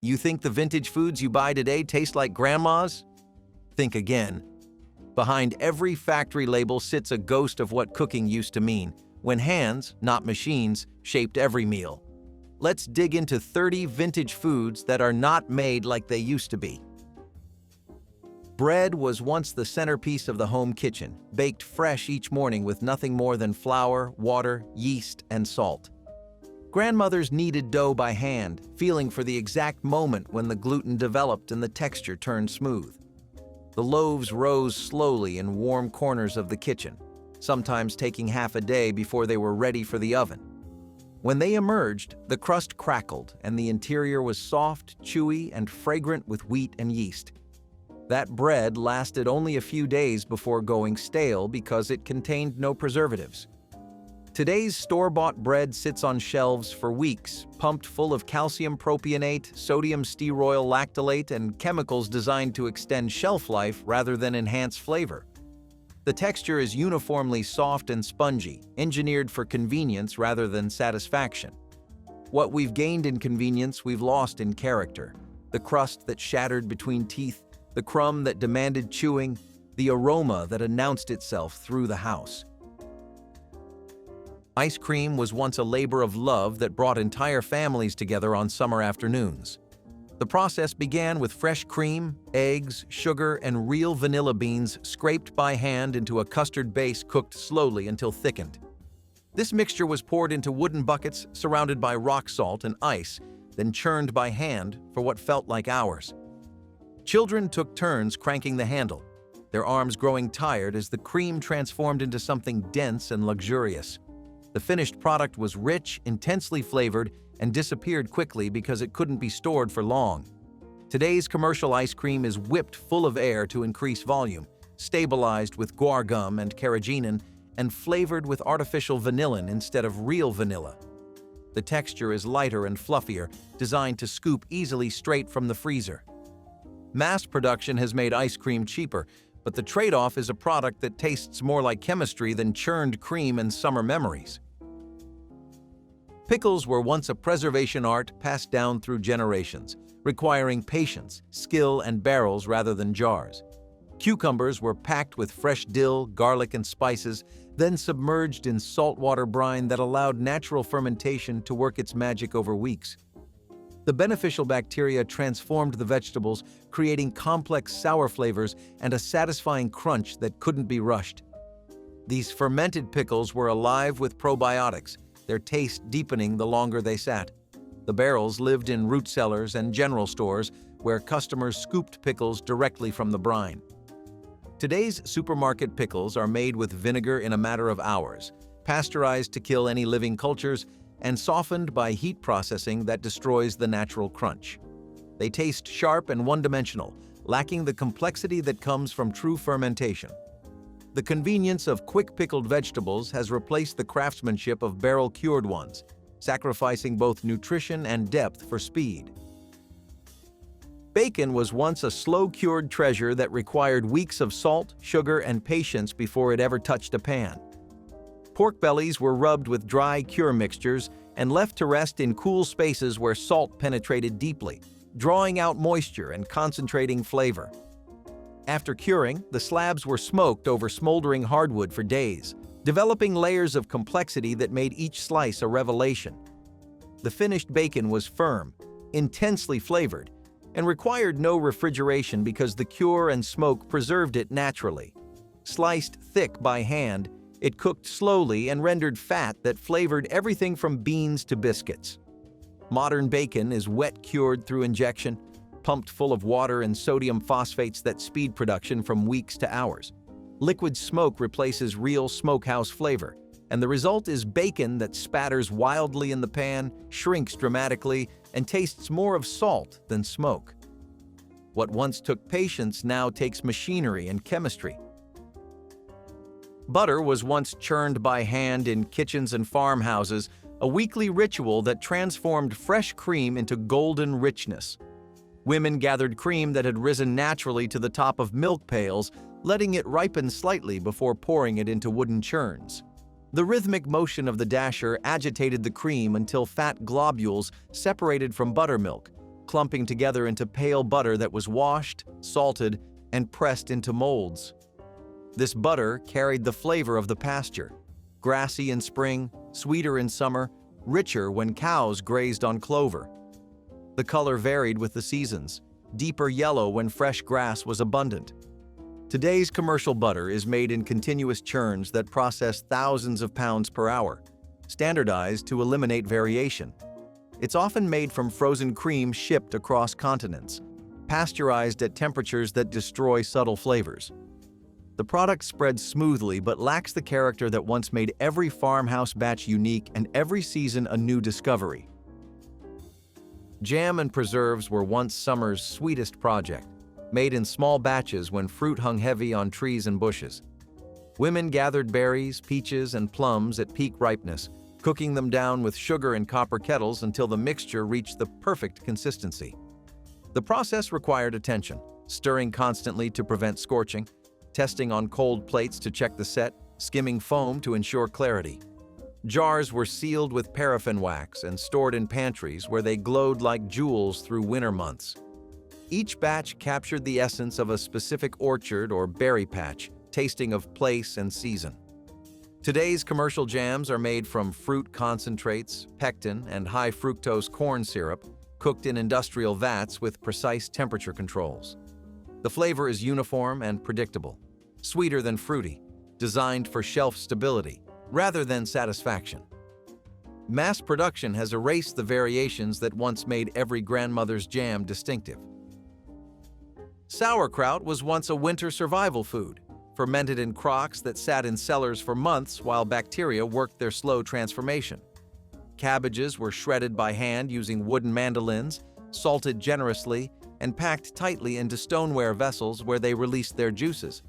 You think the vintage foods you buy today taste like grandma's? Think again. Behind every factory label sits a ghost of what cooking used to mean, when hands, not machines, shaped every meal. Let's dig into 30 vintage foods that are not made like they used to be. Bread was once the centerpiece of the home kitchen, baked fresh each morning with nothing more than flour, water, yeast, and salt. Grandmothers kneaded dough by hand, feeling for the exact moment when the gluten developed and the texture turned smooth. The loaves rose slowly in warm corners of the kitchen, sometimes taking half a day before they were ready for the oven. When they emerged, the crust crackled and the interior was soft, chewy, and fragrant with wheat and yeast. That bread lasted only a few days before going stale because it contained no preservatives. Today's store-bought bread sits on shelves for weeks, pumped full of calcium propionate, sodium stearoyl lactylate, and chemicals designed to extend shelf life rather than enhance flavor. The texture is uniformly soft and spongy, engineered for convenience rather than satisfaction. What we've gained in convenience, we've lost in character. The crust that shattered between teeth, the crumb that demanded chewing, the aroma that announced itself through the house. Ice cream was once a labor of love that brought entire families together on summer afternoons. The process began with fresh cream, eggs, sugar, and real vanilla beans scraped by hand into a custard base cooked slowly until thickened. This mixture was poured into wooden buckets surrounded by rock salt and ice, then churned by hand for what felt like hours. Children took turns cranking the handle, their arms growing tired as the cream transformed into something dense and luxurious. The finished product was rich, intensely flavored, and disappeared quickly because it couldn't be stored for long. Today's commercial ice cream is whipped full of air to increase volume, stabilized with guar gum and carrageenan, and flavored with artificial vanillin instead of real vanilla. The texture is lighter and fluffier, designed to scoop easily straight from the freezer. Mass production has made ice cream cheaper, but the trade-off is a product that tastes more like chemistry than churned cream and summer memories. Pickles were once a preservation art passed down through generations, requiring patience, skill, and barrels rather than jars. Cucumbers were packed with fresh dill, garlic, and spices, then submerged in saltwater brine that allowed natural fermentation to work its magic over weeks. The beneficial bacteria transformed the vegetables, creating complex sour flavors and a satisfying crunch that couldn't be rushed. These fermented pickles were alive with probiotics, their taste deepening the longer they sat. The barrels lived in root cellars and general stores where customers scooped pickles directly from the brine. Today's supermarket pickles are made with vinegar in a matter of hours, pasteurized to kill any living cultures, and softened by heat processing that destroys the natural crunch. They taste sharp and one-dimensional, lacking the complexity that comes from true fermentation. The convenience of quick-pickled vegetables has replaced the craftsmanship of barrel-cured ones, sacrificing both nutrition and depth for speed. Bacon was once a slow-cured treasure that required weeks of salt, sugar, and patience before it ever touched a pan. Pork bellies were rubbed with dry cure mixtures and left to rest in cool spaces where salt penetrated deeply, drawing out moisture and concentrating flavor. After curing, the slabs were smoked over smoldering hardwood for days, developing layers of complexity that made each slice a revelation. The finished bacon was firm, intensely flavored, and required no refrigeration because the cure and smoke preserved it naturally. Sliced thick by hand, it cooked slowly and rendered fat that flavored everything from beans to biscuits. Modern bacon is wet-cured through injection, pumped full of water and sodium phosphates that speed production from weeks to hours. Liquid smoke replaces real smokehouse flavor, and the result is bacon that spatters wildly in the pan, shrinks dramatically, and tastes more of salt than smoke. What once took patience now takes machinery and chemistry. Butter was once churned by hand in kitchens and farmhouses, a weekly ritual that transformed fresh cream into golden richness. Women gathered cream that had risen naturally to the top of milk pails, letting it ripen slightly before pouring it into wooden churns. The rhythmic motion of the dasher agitated the cream until fat globules separated from buttermilk, clumping together into pale butter that was washed, salted, and pressed into molds. This butter carried the flavor of the pasture, grassy in spring, sweeter in summer, richer when cows grazed on clover. The color varied with the seasons, deeper yellow when fresh grass was abundant. Today's commercial butter is made in continuous churns that process thousands of pounds per hour, standardized to eliminate variation. It's often made from frozen cream shipped across continents, pasteurized at temperatures that destroy subtle flavors. The product spreads smoothly but lacks the character that once made every farmhouse batch unique and every season a new discovery. Jam and preserves were once summer's sweetest project, made in small batches when fruit hung heavy on trees and bushes. Women gathered berries, peaches, and plums at peak ripeness, cooking them down with sugar in copper kettles until the mixture reached the perfect consistency. The process required attention, stirring constantly to prevent scorching, testing on cold plates to check the set, skimming foam to ensure clarity. Jars were sealed with paraffin wax and stored in pantries where they glowed like jewels through winter months. Each batch captured the essence of a specific orchard or berry patch, tasting of place and season. Today's commercial jams are made from fruit concentrates, pectin, and high fructose corn syrup, cooked in industrial vats with precise temperature controls. The flavor is uniform and predictable, sweeter than fruity, designed for shelf stability rather than satisfaction. Mass production has erased the variations that once made every grandmother's jam distinctive. Sauerkraut was once a winter survival food, fermented in crocks that sat in cellars for months while bacteria worked their slow transformation. Cabbages were shredded by hand using wooden mandolins, salted generously, and packed tightly into stoneware vessels where they released their juices.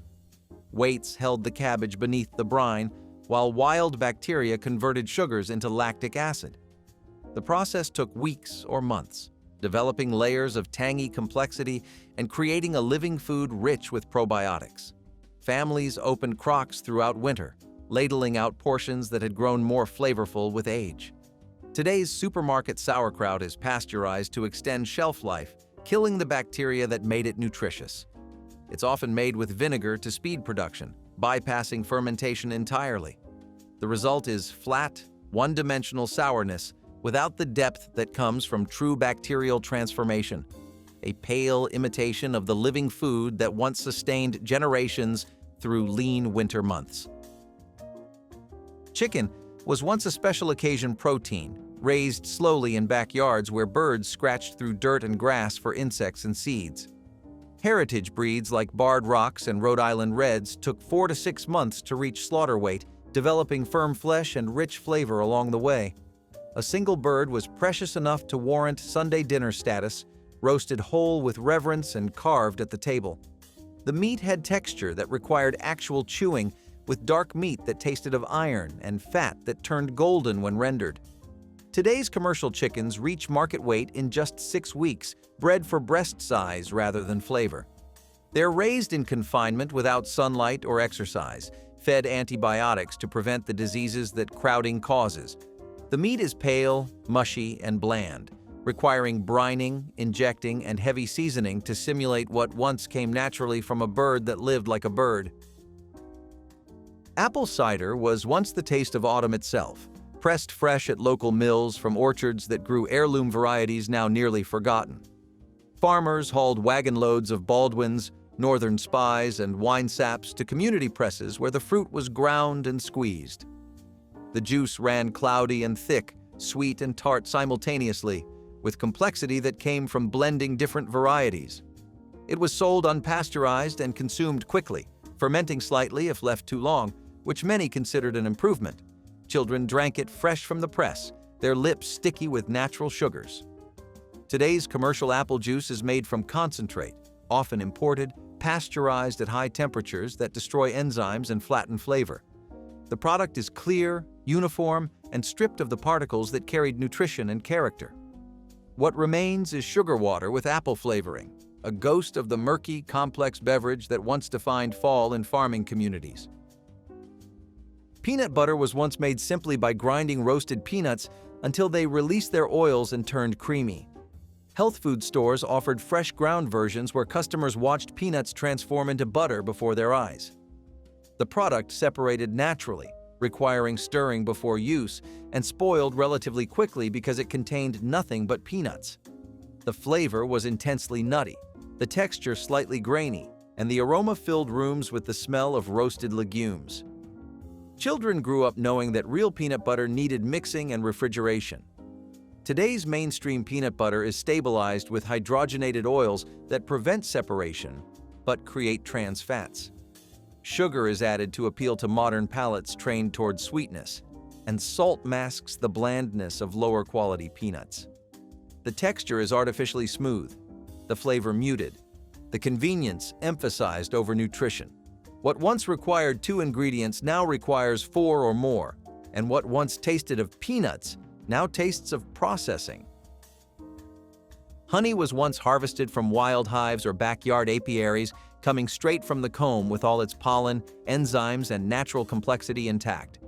Weights held the cabbage beneath the brine, while wild bacteria converted sugars into lactic acid. The process took weeks or months, developing layers of tangy complexity and creating a living food rich with probiotics. Families opened crocks throughout winter, ladling out portions that had grown more flavorful with age. Today's supermarket sauerkraut is pasteurized to extend shelf life, killing the bacteria that made it nutritious. It's often made with vinegar to speed production, bypassing fermentation entirely. The result is flat, one-dimensional sourness without the depth that comes from true bacterial transformation, a pale imitation of the living food that once sustained generations through lean winter months. Chicken was once a special occasion protein, raised slowly in backyards where birds scratched through dirt and grass for insects and seeds. Heritage breeds like Barred Rocks and Rhode Island Reds took 4 to 6 months to reach slaughter weight, developing firm flesh and rich flavor along the way. A single bird was precious enough to warrant Sunday dinner status, roasted whole with reverence and carved at the table. The meat had texture that required actual chewing, with dark meat that tasted of iron and fat that turned golden when rendered. Today's commercial chickens reach market weight in just 6 weeks, bred for breast size rather than flavor. They're raised in confinement without sunlight or exercise, fed antibiotics to prevent the diseases that crowding causes. The meat is pale, mushy, and bland, requiring brining, injecting, and heavy seasoning to simulate what once came naturally from a bird that lived like a bird. Apple cider was once the taste of autumn itself, pressed fresh at local mills from orchards that grew heirloom varieties now nearly forgotten. Farmers hauled wagon loads of Baldwins, Northern Spies, and wine saps to community presses where the fruit was ground and squeezed. The juice ran cloudy and thick, sweet and tart simultaneously, with complexity that came from blending different varieties. It was sold unpasteurized and consumed quickly, fermenting slightly if left too long, which many considered an improvement. Children drank it fresh from the press, their lips sticky with natural sugars. Today's commercial apple juice is made from concentrate, often imported, pasteurized at high temperatures that destroy enzymes and flatten flavor. The product is clear, uniform, and stripped of the particles that carried nutrition and character. What remains is sugar water with apple flavoring, a ghost of the murky, complex beverage that once defined fall in farming communities. Peanut butter was once made simply by grinding roasted peanuts until they released their oils and turned creamy. Health food stores offered fresh ground versions where customers watched peanuts transform into butter before their eyes. The product separated naturally, requiring stirring before use, and spoiled relatively quickly because it contained nothing but peanuts. The flavor was intensely nutty, the texture slightly grainy, and the aroma filled rooms with the smell of roasted legumes. Children grew up knowing that real peanut butter needed mixing and refrigeration. Today's mainstream peanut butter is stabilized with hydrogenated oils that prevent separation but create trans fats. Sugar is added to appeal to modern palates trained toward sweetness, and salt masks the blandness of lower-quality peanuts. The texture is artificially smooth, the flavor muted, the convenience emphasized over nutrition. What once required 2 ingredients now requires 4 or more, and what once tasted of peanuts now tastes of processing. Honey was once harvested from wild hives or backyard apiaries, coming straight from the comb with all its pollen, enzymes, and natural complexity intact.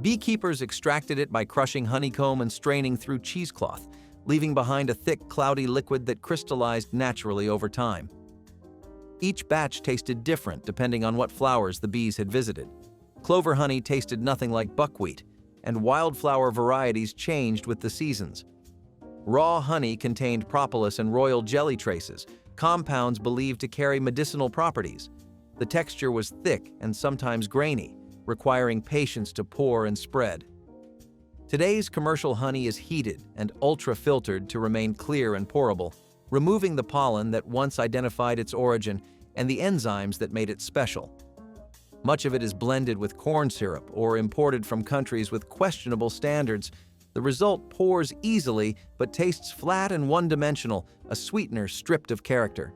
Beekeepers extracted it by crushing honeycomb and straining through cheesecloth, leaving behind a thick, cloudy liquid that crystallized naturally over time. Each batch tasted different depending on what flowers the bees had visited. Clover honey tasted nothing like buckwheat, and wildflower varieties changed with the seasons. Raw honey contained propolis and royal jelly traces, compounds believed to carry medicinal properties. The texture was thick and sometimes grainy, requiring patience to pour and spread. Today's commercial honey is heated and ultra-filtered to remain clear and pourable, removing the pollen that once identified its origin and the enzymes that made it special. Much of it is blended with corn syrup or imported from countries with questionable standards. The result pours easily but tastes flat and one-dimensional, a sweetener stripped of character.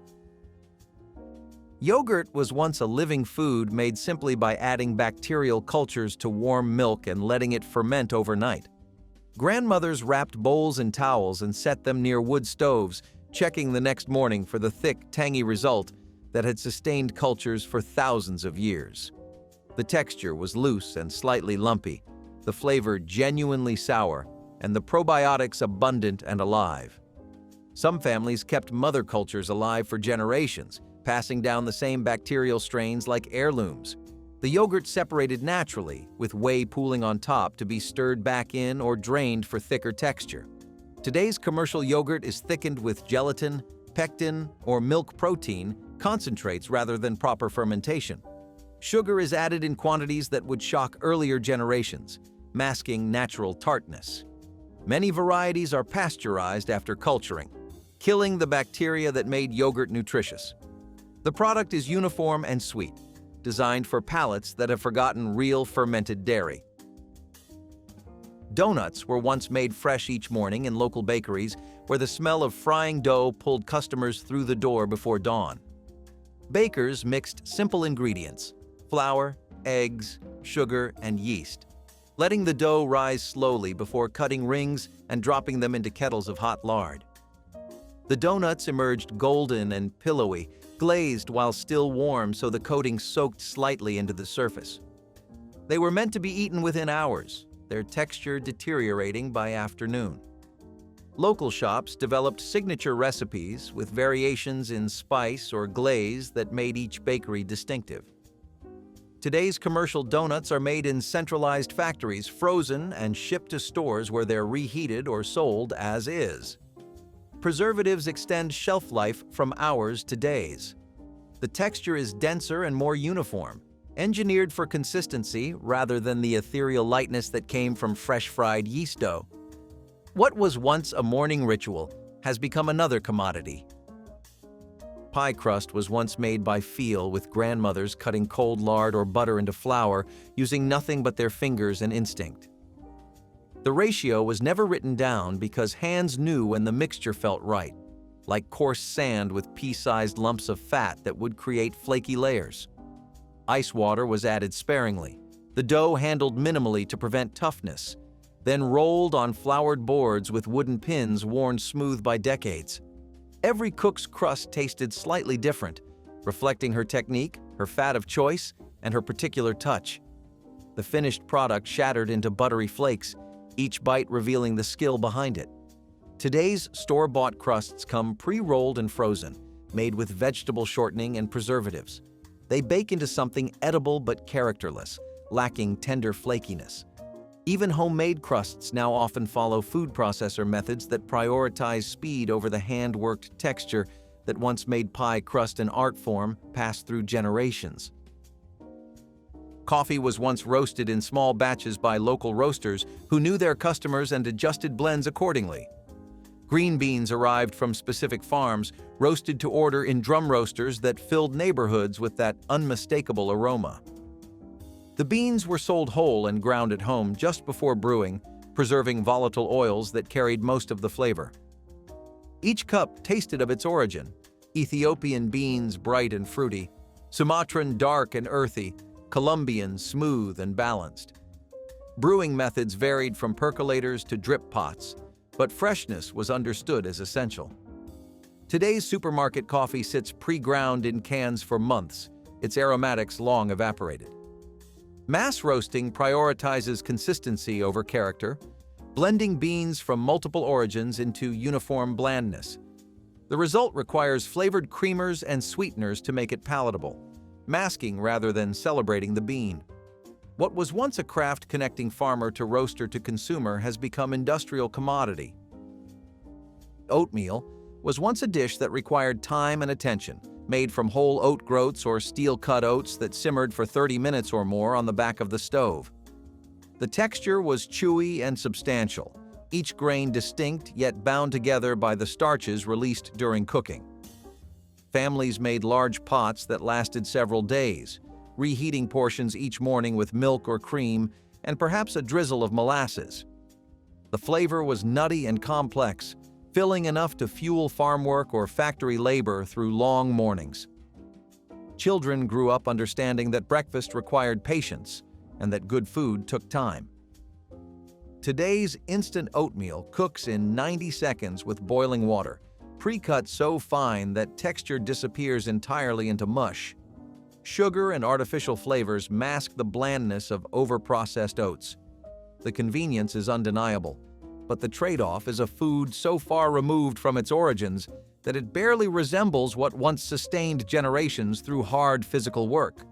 Yogurt was once a living food made simply by adding bacterial cultures to warm milk and letting it ferment overnight. Grandmothers wrapped bowls in towels and set them near wood stoves, checking the next morning for the thick, tangy result that had sustained cultures for thousands of years. The texture was loose and slightly lumpy, the flavor genuinely sour, and the probiotics abundant and alive. Some families kept mother cultures alive for generations, passing down the same bacterial strains like heirlooms. The yogurt separated naturally, with whey pooling on top to be stirred back in or drained for thicker texture. Today's commercial yogurt is thickened with gelatin, pectin, or milk protein concentrates rather than proper fermentation. Sugar is added in quantities that would shock earlier generations, masking natural tartness. Many varieties are pasteurized after culturing, killing the bacteria that made yogurt nutritious. The product is uniform and sweet, designed for palates that have forgotten real fermented dairy. Donuts were once made fresh each morning in local bakeries where the smell of frying dough pulled customers through the door before dawn. Bakers mixed simple ingredients: flour, eggs, sugar, and yeast, letting the dough rise slowly before cutting rings and dropping them into kettles of hot lard. The donuts emerged golden and pillowy, glazed while still warm so the coating soaked slightly into the surface. They were meant to be eaten within hours, their texture deteriorating by afternoon. Local shops developed signature recipes with variations in spice or glaze that made each bakery distinctive. Today's commercial donuts are made in centralized factories, frozen and shipped to stores where they're reheated or sold as is. Preservatives extend shelf life from hours to days. The texture is denser and more uniform, engineered for consistency rather than the ethereal lightness that came from fresh fried yeast dough. What was once a morning ritual has become another commodity. Pie crust was once made by feel, with grandmothers cutting cold lard or butter into flour using nothing but their fingers and instinct. The ratio was never written down because hands knew when the mixture felt right, like coarse sand with pea-sized lumps of fat that would create flaky layers. Ice water was added sparingly, the dough handled minimally to prevent toughness, then rolled on floured boards with wooden pins worn smooth by decades. Every cook's crust tasted slightly different, reflecting her technique, her fat of choice, and her particular touch. The finished product shattered into buttery flakes, each bite revealing the skill behind it. Today's store-bought crusts come pre-rolled and frozen, made with vegetable shortening and preservatives. They bake into something edible but characterless, lacking tender flakiness. Even homemade crusts now often follow food processor methods that prioritize speed over the hand-worked texture that once made pie crust an art form passed through generations. Coffee was once roasted in small batches by local roasters who knew their customers and adjusted blends accordingly. Green beans arrived from specific farms, roasted to order in drum roasters that filled neighborhoods with that unmistakable aroma. The beans were sold whole and ground at home just before brewing, preserving volatile oils that carried most of the flavor. Each cup tasted of its origin: Ethiopian beans bright and fruity, Sumatran dark and earthy, Colombian smooth and balanced. Brewing methods varied from percolators to drip pots, but freshness was understood as essential. Today's supermarket coffee sits pre-ground in cans for months, its aromatics long evaporated. Mass roasting prioritizes consistency over character, blending beans from multiple origins into uniform blandness. The result requires flavored creamers and sweeteners to make it palatable, masking rather than celebrating the bean. What was once a craft connecting farmer to roaster to consumer has become industrial commodity. Oatmeal was once a dish that required time and attention, made from whole oat groats or steel-cut oats that simmered for 30 minutes or more on the back of the stove. The texture was chewy and substantial, each grain distinct yet bound together by the starches released during cooking. Families made large pots that lasted several days, reheating portions each morning with milk or cream and perhaps a drizzle of molasses. The flavor was nutty and complex, filling enough to fuel farm work or factory labor through long mornings. Children grew up understanding that breakfast required patience and that good food took time. Today's instant oatmeal cooks in 90 seconds with boiling water, pre-cut so fine that texture disappears entirely into mush. Sugar and artificial flavors mask the blandness of over-processed oats. The convenience is undeniable, but the trade-off is a food so far removed from its origins that it barely resembles what once sustained generations through hard physical work.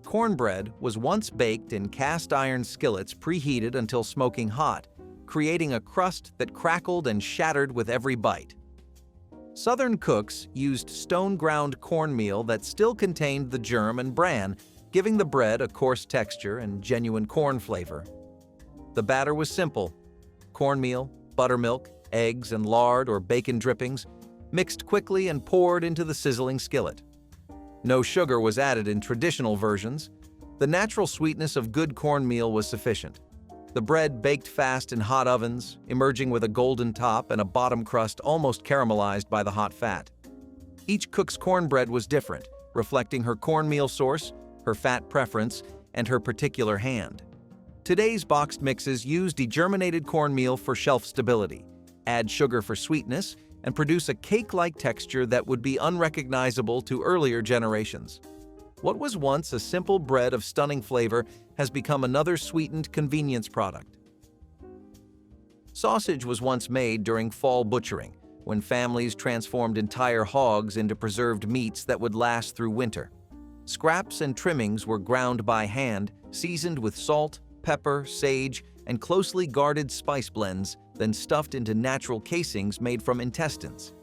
Cornbread was once baked in cast-iron skillets preheated until smoking hot, creating a crust that crackled and shattered with every bite. Southern cooks used stone-ground cornmeal that still contained the germ and bran, giving the bread a coarse texture and genuine corn flavor. The batter was simple: cornmeal, buttermilk, eggs, and lard or bacon drippings, mixed quickly and poured into the sizzling skillet. No sugar was added in traditional versions. The natural sweetness of good cornmeal was sufficient. The bread baked fast in hot ovens, emerging with a golden top and a bottom crust almost caramelized by the hot fat. Each cook's cornbread was different, reflecting her cornmeal source, her fat preference, and her particular hand. Today's boxed mixes use degerminated cornmeal for shelf stability, add sugar for sweetness, and produce a cake-like texture that would be unrecognizable to earlier generations. What was once a simple bread of stunning flavor has become another sweetened convenience product. Sausage was once made during fall butchering, when families transformed entire hogs into preserved meats that would last through winter. Scraps and trimmings were ground by hand, seasoned with salt, pepper, sage, and closely guarded spice blends, then stuffed into natural casings made from intestines.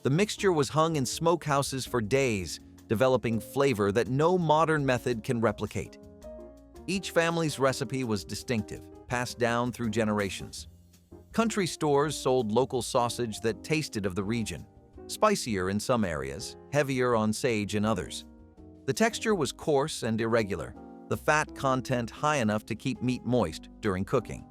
The mixture was hung in smokehouses for days, developing flavor that no modern method can replicate. Each family's recipe was distinctive, passed down through generations. Country stores sold local sausage that tasted of the region, spicier in some areas, heavier on sage in others. The texture was coarse and irregular, the fat content high enough to keep meat moist during cooking.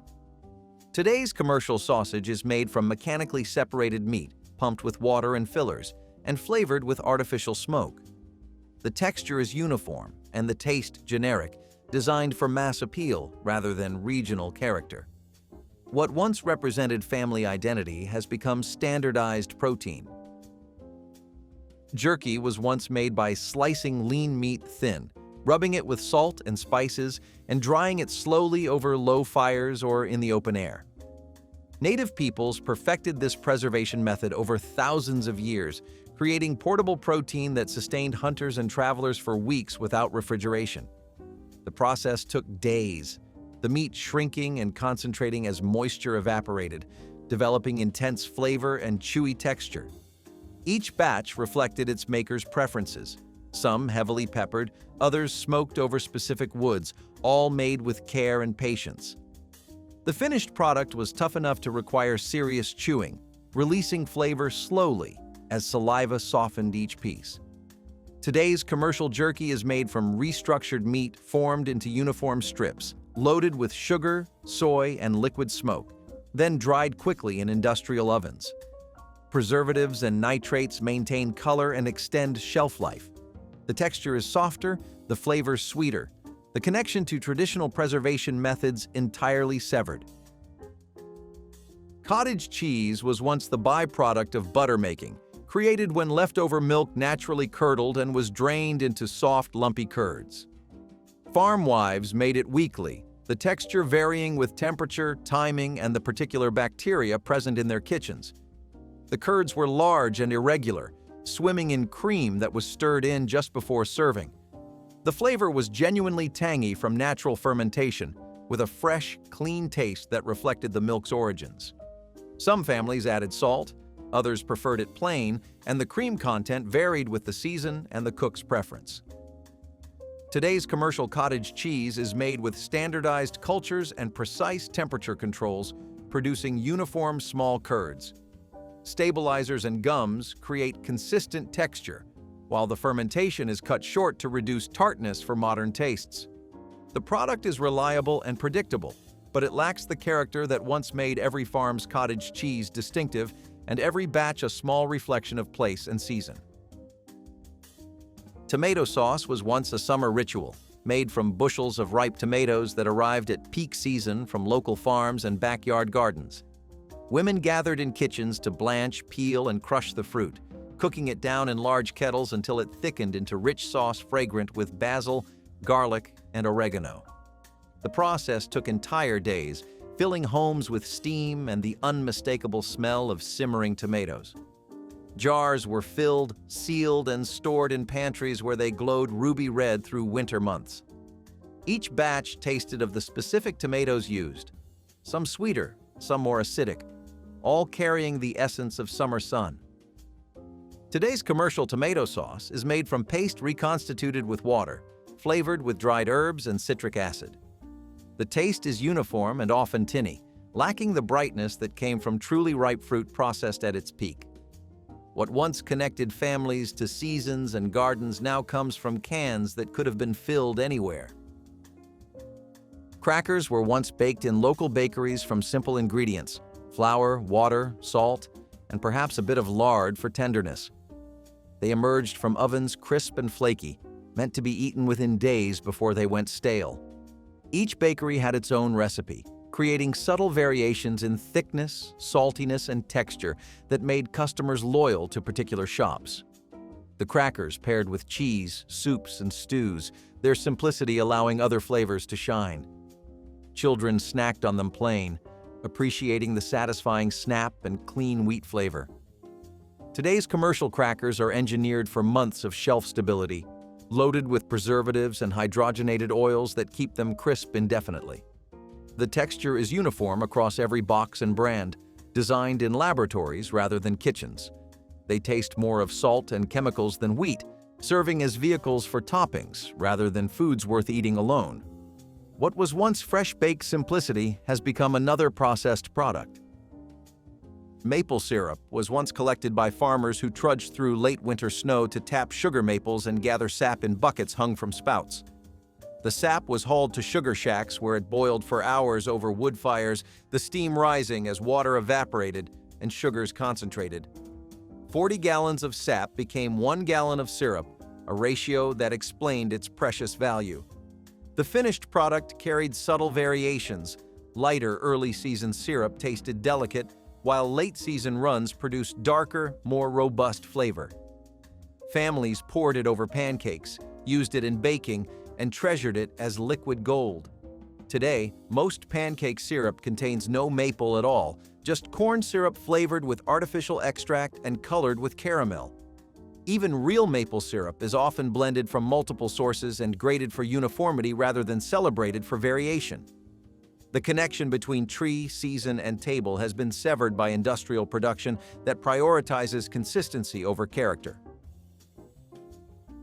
Today's commercial sausage is made from mechanically separated meat, pumped with water and fillers, and flavored with artificial smoke. The texture is uniform and the taste generic, designed for mass appeal rather than regional character. What once represented family identity has become standardized protein. Jerky was once made by slicing lean meat thin, rubbing it with salt and spices, and drying it slowly over low fires or in the open air. Native peoples perfected this preservation method over thousands of years, creating portable protein that sustained hunters and travelers for weeks without refrigeration. The process took days, the meat shrinking and concentrating as moisture evaporated, developing intense flavor and chewy texture. Each batch reflected its maker's preferences, some heavily peppered, others smoked over specific woods, all made with care and patience. The finished product was tough enough to require serious chewing, releasing flavor slowly as saliva softened each piece. Today's commercial jerky is made from restructured meat formed into uniform strips, loaded with sugar, soy, and liquid smoke, then dried quickly in industrial ovens. Preservatives and nitrates maintain color and extend shelf life. The texture is softer, the flavor sweeter, the connection to traditional preservation methods entirely severed. Cottage cheese was once the byproduct of butter making, created when leftover milk naturally curdled and was drained into soft, lumpy curds. Farm wives made it weekly, the texture varying with temperature, timing, and the particular bacteria present in their kitchens. The curds were large and irregular, swimming in cream that was stirred in just before serving. The flavor was genuinely tangy from natural fermentation, with a fresh, clean taste that reflected the milk's origins. Some families added salt, others preferred it plain, and the cream content varied with the season and the cook's preference. Today's commercial cottage cheese is made with standardized cultures and precise temperature controls, producing uniform small curds. Stabilizers and gums create consistent texture, while the fermentation is cut short to reduce tartness for modern tastes. The product is reliable and predictable, but it lacks the character that once made every farm's cottage cheese distinctive and every batch a small reflection of place and season. Tomato sauce was once a summer ritual, made from bushels of ripe tomatoes that arrived at peak season from local farms and backyard gardens. Women gathered in kitchens to blanch, peel, and crush the fruit, cooking it down in large kettles until it thickened into rich sauce fragrant with basil, garlic, and oregano. The process took entire days, filling homes with steam and the unmistakable smell of simmering tomatoes. Jars were filled, sealed, and stored in pantries where they glowed ruby red through winter months. Each batch tasted of the specific tomatoes used, some sweeter, some more acidic, all carrying the essence of summer sun. Today's commercial tomato sauce is made from paste reconstituted with water, flavored with dried herbs and citric acid. The taste is uniform and often tinny, lacking the brightness that came from truly ripe fruit processed at its peak. What once connected families to seasons and gardens now comes from cans that could have been filled anywhere. Crackers were once baked in local bakeries from simple ingredients: flour, water, salt, and perhaps a bit of lard for tenderness. They emerged from ovens crisp and flaky, meant to be eaten within days before they went stale. Each bakery had its own recipe, creating subtle variations in thickness, saltiness, and texture that made customers loyal to particular shops. The crackers paired with cheese, soups, and stews, their simplicity allowing other flavors to shine. Children snacked on them plain, appreciating the satisfying snap and clean wheat flavor. Today's commercial crackers are engineered for months of shelf stability, loaded with preservatives and hydrogenated oils that keep them crisp indefinitely. The texture is uniform across every box and brand, designed in laboratories rather than kitchens. They taste more of salt and chemicals than wheat, serving as vehicles for toppings rather than foods worth eating alone. What was once fresh-baked simplicity has become another processed product. Maple syrup was once collected by farmers who trudged through late winter snow to tap sugar maples and gather sap in buckets hung from spouts. The sap was hauled to sugar shacks where it boiled for hours over wood fires, the steam rising as water evaporated and sugars concentrated. 40 gallons of sap became 1 gallon of syrup, a ratio that explained its precious value. The finished product carried subtle variations. Lighter early-season syrup tasted delicate, while late-season runs produced darker, more robust flavor. Families poured it over pancakes, used it in baking, and treasured it as liquid gold. Today, most pancake syrup contains no maple at all, just corn syrup flavored with artificial extract and colored with caramel. Even real maple syrup is often blended from multiple sources and graded for uniformity rather than celebrated for variation. The connection between tree, season, and table has been severed by industrial production that prioritizes consistency over character.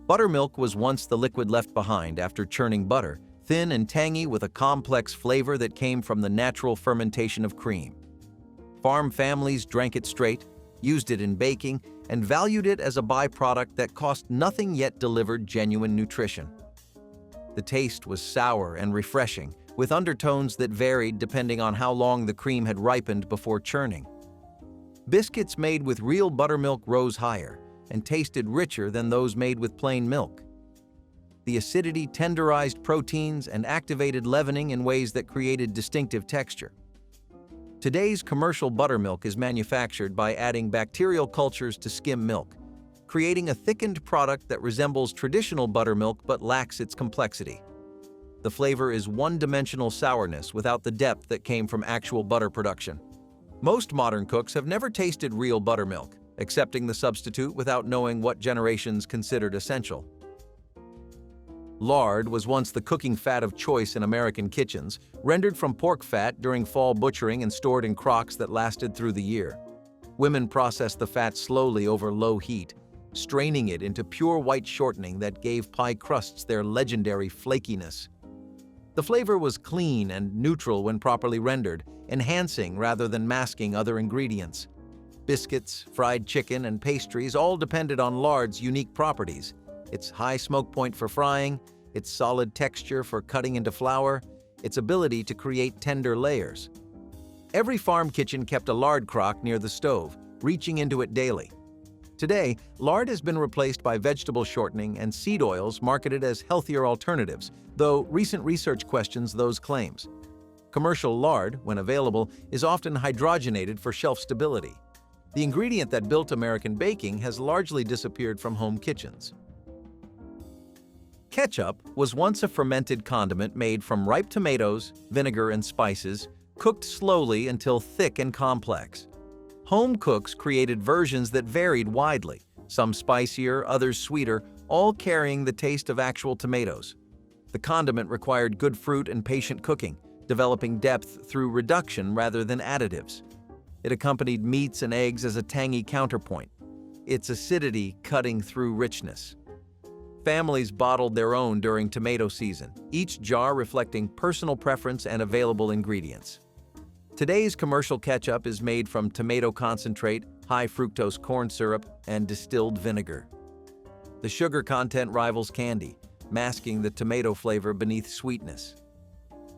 Buttermilk was once the liquid left behind after churning butter, thin and tangy with a complex flavor that came from the natural fermentation of cream. Farm families drank it straight, used it in baking, and valued it as a byproduct that cost nothing yet delivered genuine nutrition. The taste was sour and refreshing, with undertones that varied depending on how long the cream had ripened before churning. Biscuits made with real buttermilk rose higher and tasted richer than those made with plain milk. The acidity tenderized proteins and activated leavening in ways that created distinctive texture. Today's commercial buttermilk is manufactured by adding bacterial cultures to skim milk, creating a thickened product that resembles traditional buttermilk but lacks its complexity. The flavor is one-dimensional sourness without the depth that came from actual butter production. Most modern cooks have never tasted real buttermilk, accepting the substitute without knowing what generations considered essential. Lard was once the cooking fat of choice in American kitchens, rendered from pork fat during fall butchering and stored in crocks that lasted through the year. Women processed the fat slowly over low heat, straining it into pure white shortening that gave pie crusts their legendary flakiness. The flavor was clean and neutral when properly rendered, enhancing rather than masking other ingredients. Biscuits, fried chicken, and pastries all depended on lard's unique properties: its high smoke point for frying, its solid texture for cutting into flour, its ability to create tender layers. Every farm kitchen kept a lard crock near the stove, reaching into it daily. Today, lard has been replaced by vegetable shortening and seed oils marketed as healthier alternatives, though recent research questions those claims. Commercial lard, when available, is often hydrogenated for shelf stability. The ingredient that built American baking has largely disappeared from home kitchens. Ketchup was once a fermented condiment made from ripe tomatoes, vinegar, and spices, cooked slowly until thick and complex. Home cooks created versions that varied widely, some spicier, others sweeter, all carrying the taste of actual tomatoes. The condiment required good fruit and patient cooking, developing depth through reduction rather than additives. It accompanied meats and eggs as a tangy counterpoint, its acidity cutting through richness. Families bottled their own during tomato season, each jar reflecting personal preference and available ingredients. Today's commercial ketchup is made from tomato concentrate, high-fructose corn syrup, and distilled vinegar. The sugar content rivals candy, masking the tomato flavor beneath sweetness.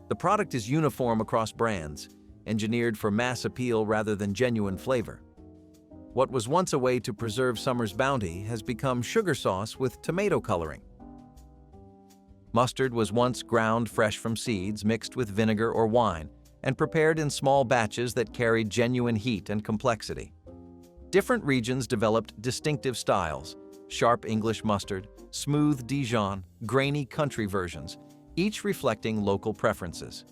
The product is uniform across brands, engineered for mass appeal rather than genuine flavor. What was once a way to preserve summer's bounty has become sugar sauce with tomato coloring. Mustard was once ground fresh from seeds mixed with vinegar or wine and prepared in small batches that carried genuine heat and complexity. Different regions developed distinctive styles: sharp English mustard, smooth Dijon, grainy country versions, each reflecting local preferences.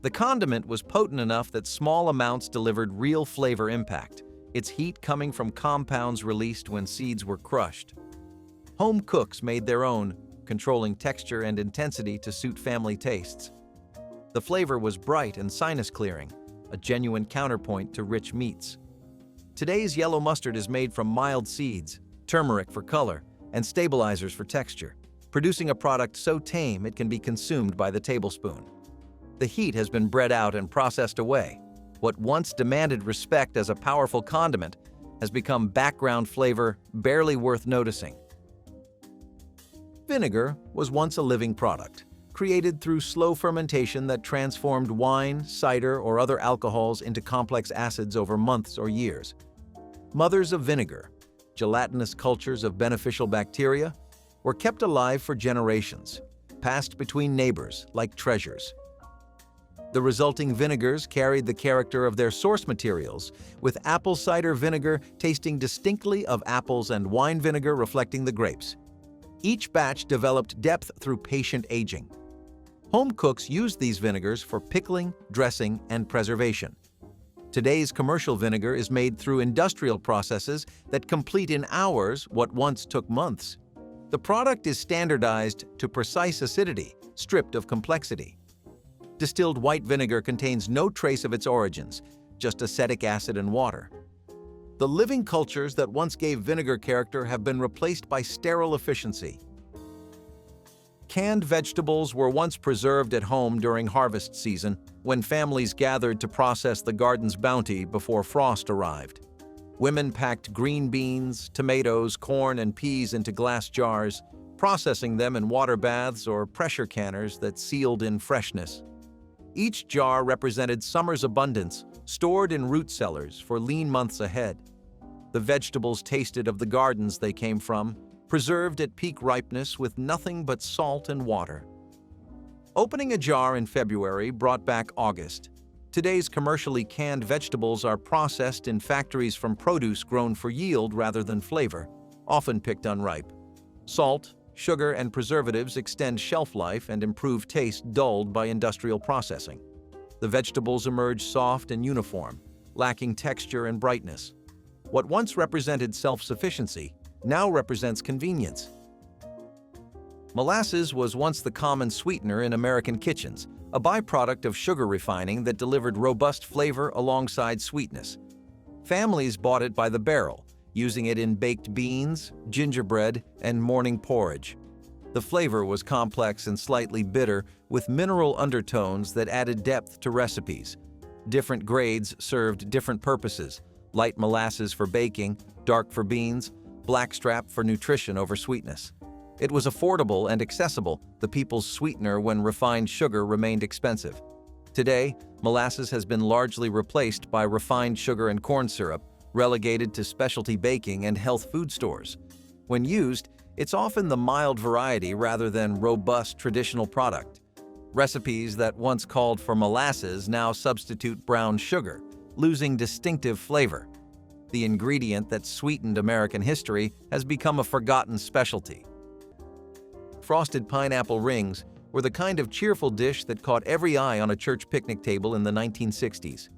The condiment was potent enough that small amounts delivered real flavor impact, its heat coming from compounds released when seeds were crushed. Home cooks made their own, controlling texture and intensity to suit family tastes. The flavor was bright and sinus-clearing, a genuine counterpoint to rich meats. Today's yellow mustard is made from mild seeds, turmeric for color, and stabilizers for texture, producing a product so tame it can be consumed by the tablespoon. The heat has been bred out and processed away. What once demanded respect as a powerful condiment has become background flavor barely worth noticing. Vinegar was once a living product, created through slow fermentation that transformed wine, cider, or other alcohols into complex acids over months or years. Mothers of vinegar, gelatinous cultures of beneficial bacteria, were kept alive for generations, passed between neighbors like treasures. The resulting vinegars carried the character of their source materials, with apple cider vinegar tasting distinctly of apples and wine vinegar reflecting the grapes. Each batch developed depth through patient aging. Home cooks used these vinegars for pickling, dressing, and preservation. Today's commercial vinegar is made through industrial processes that complete in hours what once took months. The product is standardized to precise acidity, stripped of complexity. Distilled white vinegar contains no trace of its origins, just acetic acid and water. The living cultures that once gave vinegar character have been replaced by sterile efficiency. Canned vegetables were once preserved at home during harvest season, when families gathered to process the garden's bounty before frost arrived. Women packed green beans, tomatoes, corn, and peas into glass jars, processing them in water baths or pressure canners that sealed in freshness. Each jar represented summer's abundance, stored in root cellars for lean months ahead. The vegetables tasted of the gardens they came from, preserved at peak ripeness with nothing but salt and water. Opening a jar in February brought back August. Today's commercially canned vegetables are processed in factories from produce grown for yield rather than flavor, often picked unripe. Salt, sugar, and preservatives extend shelf life and improve taste dulled by industrial processing. The vegetables emerge soft and uniform, lacking texture and brightness. What once represented self-sufficiency now represents convenience. Molasses was once the common sweetener in American kitchens, a byproduct of sugar refining that delivered robust flavor alongside sweetness. Families bought it by the barrel, using it in baked beans, gingerbread, and morning porridge. The flavor was complex and slightly bitter, with mineral undertones that added depth to recipes. Different grades served different purposes: light molasses for baking, dark for beans, blackstrap for nutrition over sweetness. It was affordable and accessible, the people's sweetener when refined sugar remained expensive. Today, molasses has been largely replaced by refined sugar and corn syrup, relegated to specialty baking and health food stores. When used, it's often the mild variety rather than robust traditional product. Recipes that once called for molasses now substitute brown sugar, losing distinctive flavor. The ingredient that sweetened American history has become a forgotten specialty. Frosted pineapple rings were the kind of cheerful dish that caught every eye on a church picnic table in the 1960s.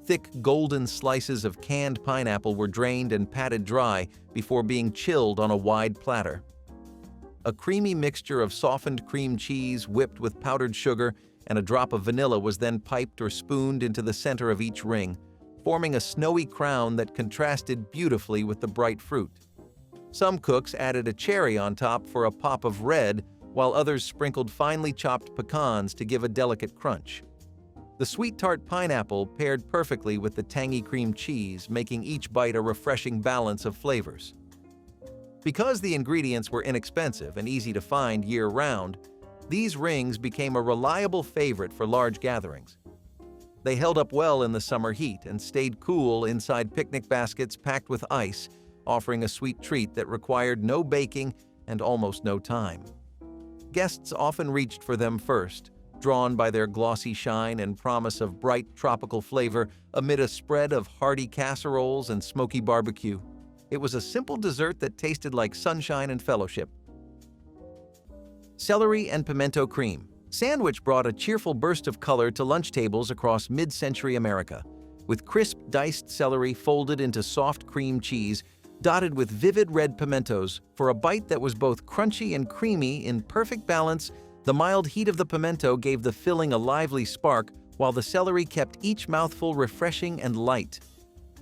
Thick, golden slices of canned pineapple were drained and patted dry before being chilled on a wide platter. A creamy mixture of softened cream cheese whipped with powdered sugar and a drop of vanilla was then piped or spooned into the center of each ring, forming a snowy crown that contrasted beautifully with the bright fruit. Some cooks added a cherry on top for a pop of red, while others sprinkled finely chopped pecans to give a delicate crunch. The sweet tart pineapple paired perfectly with the tangy cream cheese, making each bite a refreshing balance of flavors. Because the ingredients were inexpensive and easy to find year-round, these rings became a reliable favorite for large gatherings. They held up well in the summer heat and stayed cool inside picnic baskets packed with ice, offering a sweet treat that required no baking and almost no time. Guests often reached for them first, drawn by their glossy shine and promise of bright tropical flavor amid a spread of hearty casseroles and smoky barbecue. It was a simple dessert that tasted like sunshine and fellowship. Celery and pimento cream. Sandwich brought a cheerful burst of color to lunch tables across mid-century America, with crisp diced celery folded into soft cream cheese, dotted with vivid red pimentos. For a bite that was both crunchy and creamy in perfect balance, the mild heat of the pimento gave the filling a lively spark, while the celery kept each mouthful refreshing and light.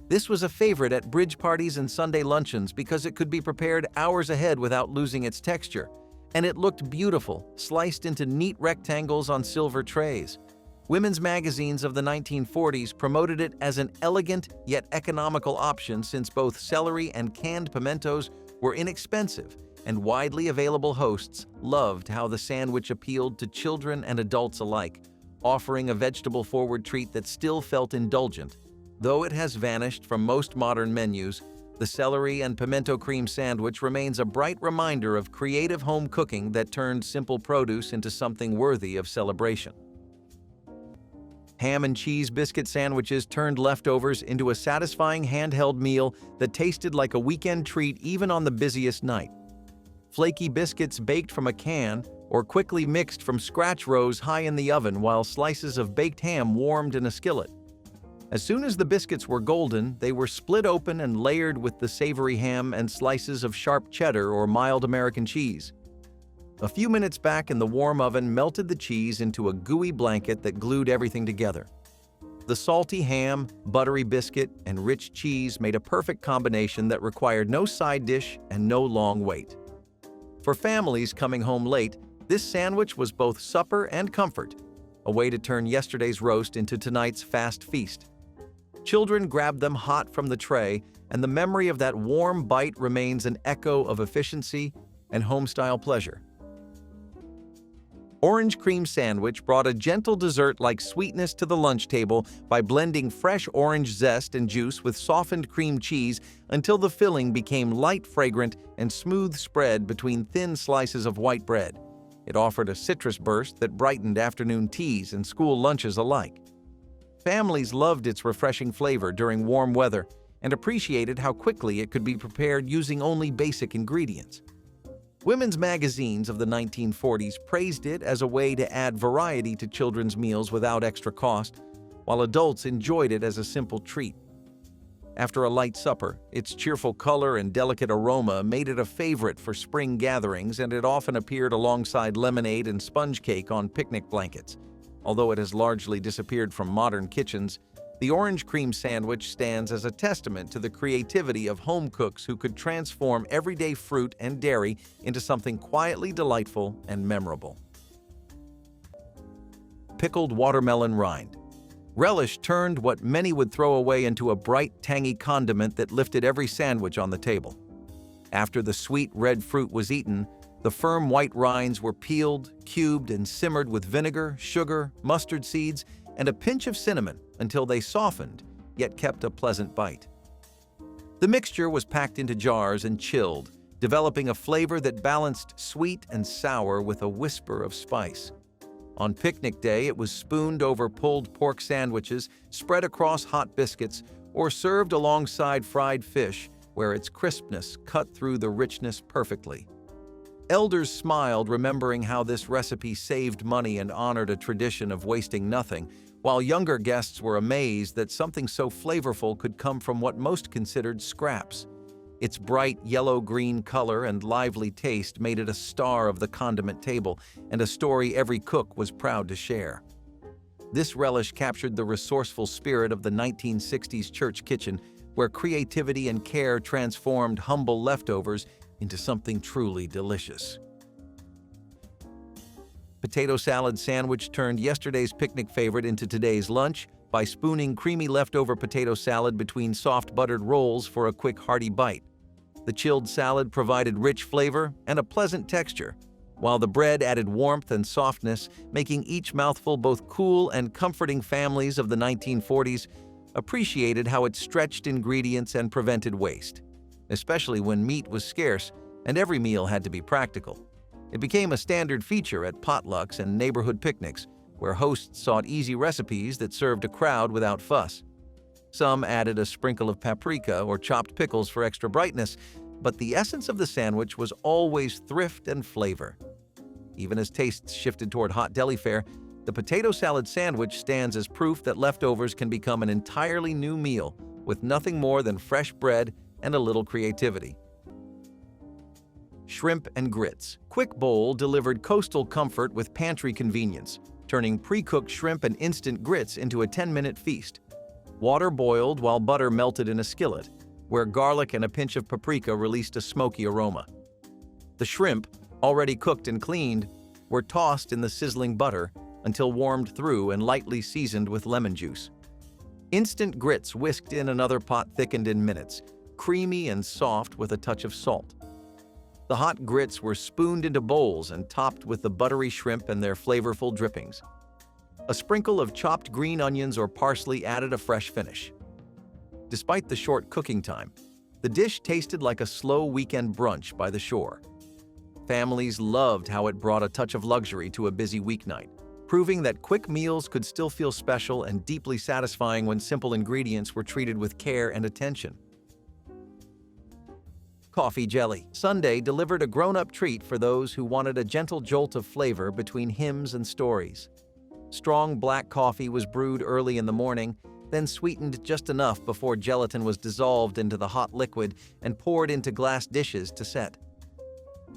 This was a favorite at bridge parties and Sunday luncheons because it could be prepared hours ahead without losing its texture. And it looked beautiful, sliced into neat rectangles on silver trays. Women's magazines of the 1940s promoted it as an elegant yet economical option since both celery and canned pimentos were inexpensive, and widely available hosts loved how the sandwich appealed to children and adults alike, offering a vegetable-forward treat that still felt indulgent. Though it has vanished from most modern menus, the celery and pimento cream sandwich remains a bright reminder of creative home cooking that turned simple produce into something worthy of celebration. Ham and cheese biscuit sandwiches turned leftovers into a satisfying handheld meal that tasted like a weekend treat even on the busiest night. Flaky biscuits baked from a can or quickly mixed from scratch rose high in the oven while slices of baked ham warmed in a skillet. As soon as the biscuits were golden, they were split open and layered with the savory ham and slices of sharp cheddar or mild American cheese. A few minutes back in the warm oven melted the cheese into a gooey blanket that glued everything together. The salty ham, buttery biscuit, and rich cheese made a perfect combination that required no side dish and no long wait. For families coming home late, this sandwich was both supper and comfort, a way to turn yesterday's roast into tonight's fast feast. Children grabbed them hot from the tray, and the memory of that warm bite remains an echo of efficiency and home-style pleasure. Orange cream sandwich brought a gentle dessert-like sweetness to the lunch table by blending fresh orange zest and juice with softened cream cheese until the filling became light, fragrant, and smooth spread between thin slices of white bread. It offered a citrus burst that brightened afternoon teas and school lunches alike. Families loved its refreshing flavor during warm weather and appreciated how quickly it could be prepared using only basic ingredients. Women's magazines of the 1940s praised it as a way to add variety to children's meals without extra cost, while adults enjoyed it as a simple treat. After a light supper, its cheerful color and delicate aroma made it a favorite for spring gatherings, and it often appeared alongside lemonade and sponge cake on picnic blankets. Although it has largely disappeared from modern kitchens, the orange cream sandwich stands as a testament to the creativity of home cooks who could transform everyday fruit and dairy into something quietly delightful and memorable. Pickled watermelon rind. Relish turned what many would throw away into a bright, tangy condiment that lifted every sandwich on the table. After the sweet red fruit was eaten, the firm white rinds were peeled, cubed, and simmered with vinegar, sugar, mustard seeds, and a pinch of cinnamon until they softened, yet kept a pleasant bite. The mixture was packed into jars and chilled, developing a flavor that balanced sweet and sour with a whisper of spice. On picnic day, it was spooned over pulled pork sandwiches, spread across hot biscuits, or served alongside fried fish, where its crispness cut through the richness perfectly. Elders smiled, remembering how this recipe saved money and honored a tradition of wasting nothing, while younger guests were amazed that something so flavorful could come from what most considered scraps. Its bright yellow-green color and lively taste made it a star of the condiment table, and a story every cook was proud to share. This relish captured the resourceful spirit of the 1960s church kitchen, where creativity and care transformed humble leftovers into something truly delicious. Potato salad sandwich turned yesterday's picnic favorite into today's lunch by spooning creamy leftover potato salad between soft buttered rolls for a quick hearty bite. The chilled salad provided rich flavor and a pleasant texture, while the bread added warmth and softness, making each mouthful both cool and comforting. Families of the 1940s appreciated how it stretched ingredients and prevented waste, especially when meat was scarce and every meal had to be practical. It became a standard feature at potlucks and neighborhood picnics, where hosts sought easy recipes that served a crowd without fuss. Some added a sprinkle of paprika or chopped pickles for extra brightness, but the essence of the sandwich was always thrift and flavor. Even as tastes shifted toward hot deli fare, the potato salad sandwich stands as proof that leftovers can become an entirely new meal with nothing more than fresh bread and a little creativity. Shrimp and grits. Quick bowl delivered coastal comfort with pantry convenience, turning pre-cooked shrimp and instant grits into a 10-minute feast. Water boiled while butter melted in a skillet, where garlic and a pinch of paprika released a smoky aroma. The shrimp, already cooked and cleaned, were tossed in the sizzling butter until warmed through and lightly seasoned with lemon juice. Instant grits whisked in another pot thickened in minutes, creamy and soft with a touch of salt. The hot grits were spooned into bowls and topped with the buttery shrimp and their flavorful drippings. A sprinkle of chopped green onions or parsley added a fresh finish. Despite the short cooking time, the dish tasted like a slow weekend brunch by the shore. Families loved how it brought a touch of luxury to a busy weeknight, proving that quick meals could still feel special and deeply satisfying when simple ingredients were treated with care and attention. Coffee jelly. Sunday delivered a grown-up treat for those who wanted a gentle jolt of flavor between hymns and stories. Strong black coffee was brewed early in the morning, then sweetened just enough before gelatin was dissolved into the hot liquid and poured into glass dishes to set.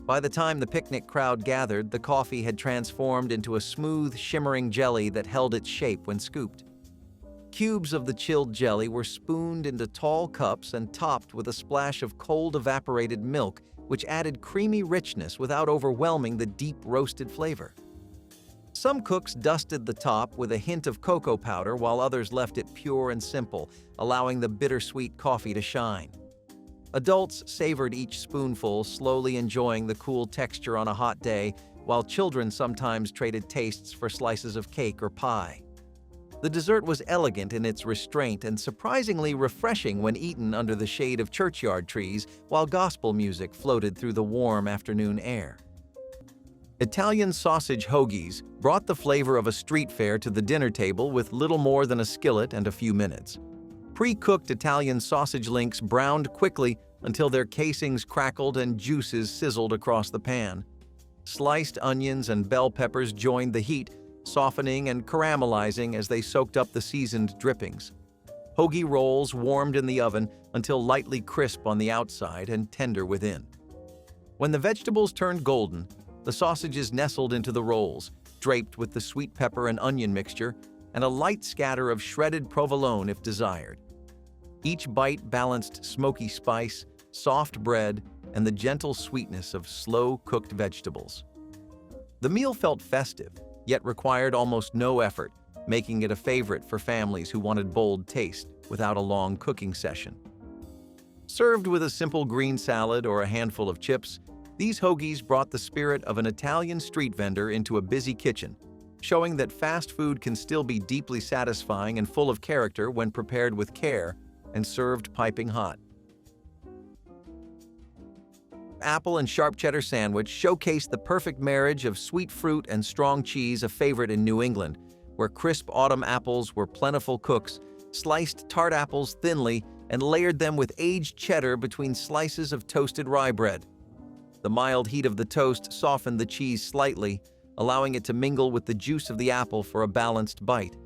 By the time the picnic crowd gathered, the coffee had transformed into a smooth, shimmering jelly that held its shape when scooped. Cubes of the chilled jelly were spooned into tall cups and topped with a splash of cold evaporated milk, which added creamy richness without overwhelming the deep roasted flavor. Some cooks dusted the top with a hint of cocoa powder while others left it pure and simple, allowing the bittersweet coffee to shine. Adults savored each spoonful, slowly enjoying the cool texture on a hot day, while children sometimes traded tastes for slices of cake or pie. The dessert was elegant in its restraint and surprisingly refreshing when eaten under the shade of churchyard trees while gospel music floated through the warm afternoon air. Italian sausage hoagies brought the flavor of a street fair to the dinner table with little more than a skillet and a few minutes. Pre-cooked Italian sausage links browned quickly until their casings crackled and juices sizzled across the pan. Sliced onions and bell peppers joined the heat, softening and caramelizing as they soaked up the seasoned drippings. Hoagie rolls warmed in the oven until lightly crisp on the outside and tender within. When the vegetables turned golden, the sausages nestled into the rolls, draped with the sweet pepper and onion mixture, and a light scatter of shredded provolone if desired. Each bite balanced smoky spice, soft bread, and the gentle sweetness of slow-cooked vegetables. The meal felt festive, yet required almost no effort, making it a favorite for families who wanted bold taste without a long cooking session. Served with a simple green salad or a handful of chips, these hoagies brought the spirit of an Italian street vendor into a busy kitchen, showing that fast food can still be deeply satisfying and full of character when prepared with care and served piping hot. Apple and sharp cheddar sandwich showcased the perfect marriage of sweet fruit and strong cheese, a favorite in New England, where crisp autumn apples were plentiful cooks, sliced tart apples thinly, and layered them with aged cheddar between slices of toasted rye bread. The mild heat of the toast softened the cheese slightly, allowing it to mingle with the juice of the apple for a balanced bite.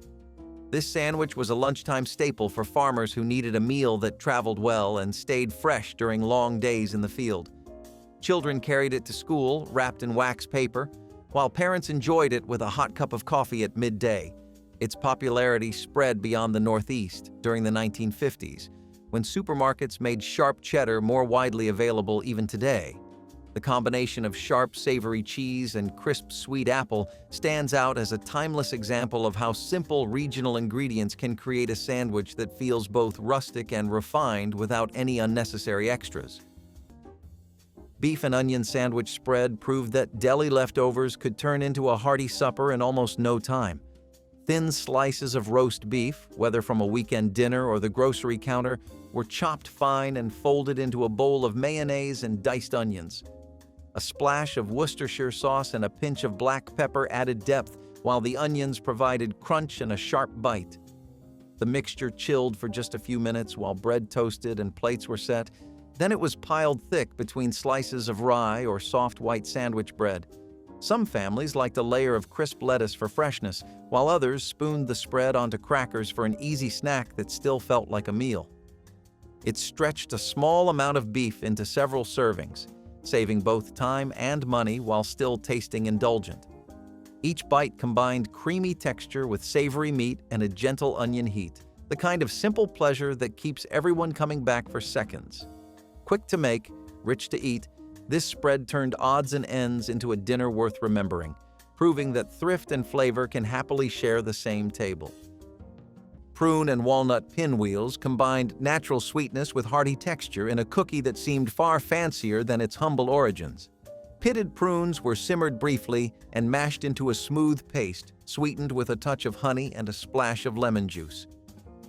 This sandwich was a lunchtime staple for farmers who needed a meal that traveled well and stayed fresh during long days in the field. Children carried it to school, wrapped in wax paper, while parents enjoyed it with a hot cup of coffee at midday. Its popularity spread beyond the Northeast during the 1950s, when supermarkets made sharp cheddar more widely available even today. The combination of sharp, savory cheese and crisp, sweet apple stands out as a timeless example of how simple regional ingredients can create a sandwich that feels both rustic and refined without any unnecessary extras. Beef and onion sandwich spread proved that deli leftovers could turn into a hearty supper in almost no time. Thin slices of roast beef, whether from a weekend dinner or the grocery counter, were chopped fine and folded into a bowl of mayonnaise and diced onions. A splash of Worcestershire sauce and a pinch of black pepper added depth, while the onions provided crunch and a sharp bite. The mixture chilled for just a few minutes while bread toasted and plates were set. Then it was piled thick between slices of rye or soft white sandwich bread. Some families liked a layer of crisp lettuce for freshness, while others spooned the spread onto crackers for an easy snack that still felt like a meal. It stretched a small amount of beef into several servings, saving both time and money while still tasting indulgent. Each bite combined creamy texture with savory meat and a gentle onion heat, the kind of simple pleasure that keeps everyone coming back for seconds. Quick to make, rich to eat, this spread turned odds and ends into a dinner worth remembering, proving that thrift and flavor can happily share the same table. Prune and walnut pinwheels combined natural sweetness with hearty texture in a cookie that seemed far fancier than its humble origins. Pitted prunes were simmered briefly and mashed into a smooth paste, sweetened with a touch of honey and a splash of lemon juice.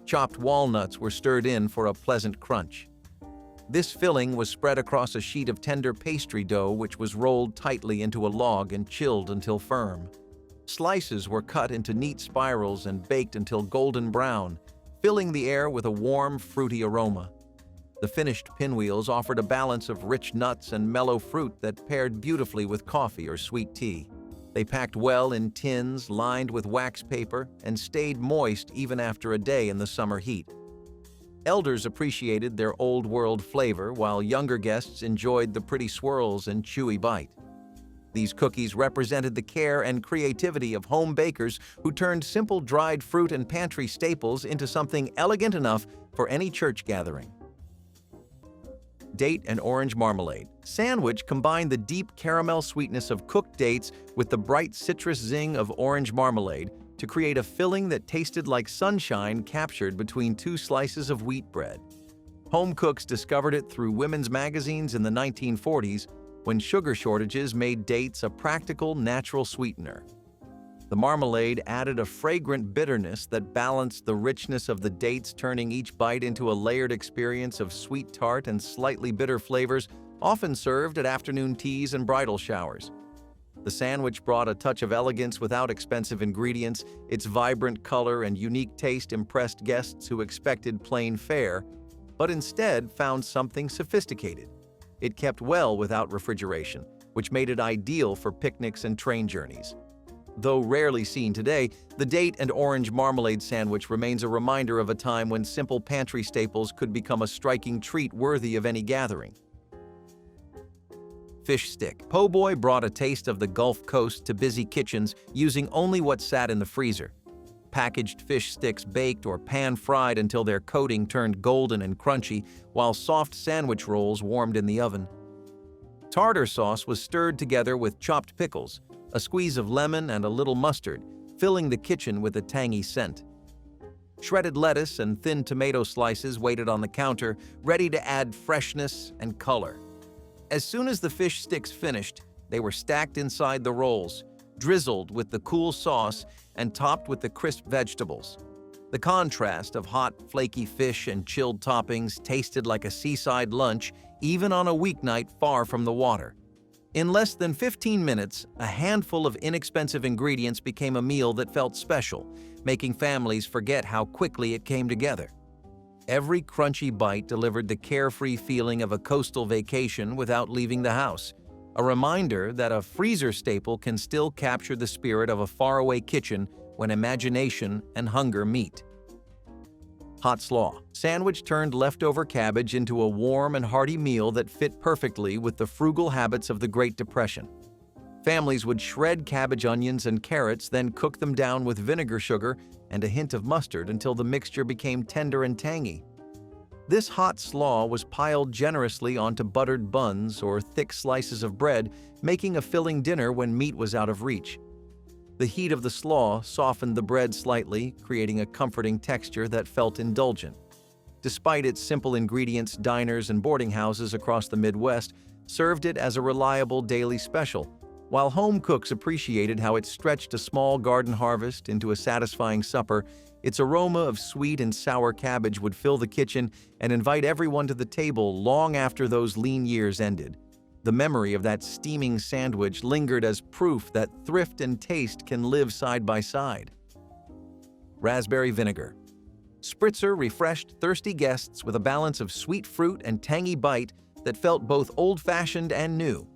Chopped walnuts were stirred in for a pleasant crunch. This filling was spread across a sheet of tender pastry dough which was rolled tightly into a log and chilled until firm. Slices were cut into neat spirals and baked until golden brown, filling the air with a warm, fruity aroma. The finished pinwheels offered a balance of rich nuts and mellow fruit that paired beautifully with coffee or sweet tea. They packed well in tins lined with wax paper and stayed moist even after a day in the summer heat. Elders appreciated their old-world flavor, while younger guests enjoyed the pretty swirls and chewy bite. These cookies represented the care and creativity of home bakers who turned simple dried fruit and pantry staples into something elegant enough for any church gathering. Date and orange marmalade sandwich combined the deep caramel sweetness of cooked dates with the bright citrus zing of orange marmalade to create a filling that tasted like sunshine captured between two slices of wheat bread. Home cooks discovered it through women's magazines in the 1940s when sugar shortages made dates a practical, natural sweetener. The marmalade added a fragrant bitterness that balanced the richness of the dates, turning each bite into a layered experience of sweet tart and slightly bitter flavors, often served at afternoon teas and bridal showers. The sandwich brought a touch of elegance without expensive ingredients. Its vibrant color and unique taste impressed guests who expected plain fare, but instead found something sophisticated. It kept well without refrigeration, which made it ideal for picnics and train journeys. Though rarely seen today, the date and orange marmalade sandwich remains a reminder of a time when simple pantry staples could become a striking treat worthy of any gathering. Fish stick. Po' boy brought a taste of the Gulf Coast to busy kitchens using only what sat in the freezer. Packaged fish sticks baked or pan-fried until their coating turned golden and crunchy, while soft sandwich rolls warmed in the oven. Tartar sauce was stirred together with chopped pickles, a squeeze of lemon, and a little mustard, filling the kitchen with a tangy scent. Shredded lettuce and thin tomato slices waited on the counter, ready to add freshness and color. As soon as the fish sticks finished, they were stacked inside the rolls, drizzled with the cool sauce, and topped with the crisp vegetables. The contrast of hot, flaky fish and chilled toppings tasted like a seaside lunch, even on a weeknight far from the water. In less than 15 minutes, a handful of inexpensive ingredients became a meal that felt special, making families forget how quickly it came together. Every crunchy bite delivered the carefree feeling of a coastal vacation without leaving the house, a reminder that a freezer staple can still capture the spirit of a faraway kitchen when imagination and hunger meet. Hot slaw. Sandwich turned leftover cabbage into a warm and hearty meal that fit perfectly with the frugal habits of the Great Depression. Families would shred cabbage, onions, and carrots, then cook them down with vinegar, sugar, and a hint of mustard until the mixture became tender and tangy. This hot slaw was piled generously onto buttered buns or thick slices of bread, making a filling dinner when meat was out of reach. The heat of the slaw softened the bread slightly, creating a comforting texture that felt indulgent. Despite its simple ingredients, diners and boarding houses across the Midwest served it as a reliable daily special, while home cooks appreciated how it stretched a small garden harvest into a satisfying supper. Its aroma of sweet and sour cabbage would fill the kitchen and invite everyone to the table long after those lean years ended. The memory of that steaming sandwich lingered as proof that thrift and taste can live side by side. Raspberry vinegar. Spritzer refreshed thirsty guests with a balance of sweet fruit and tangy bite that felt both old-fashioned and new.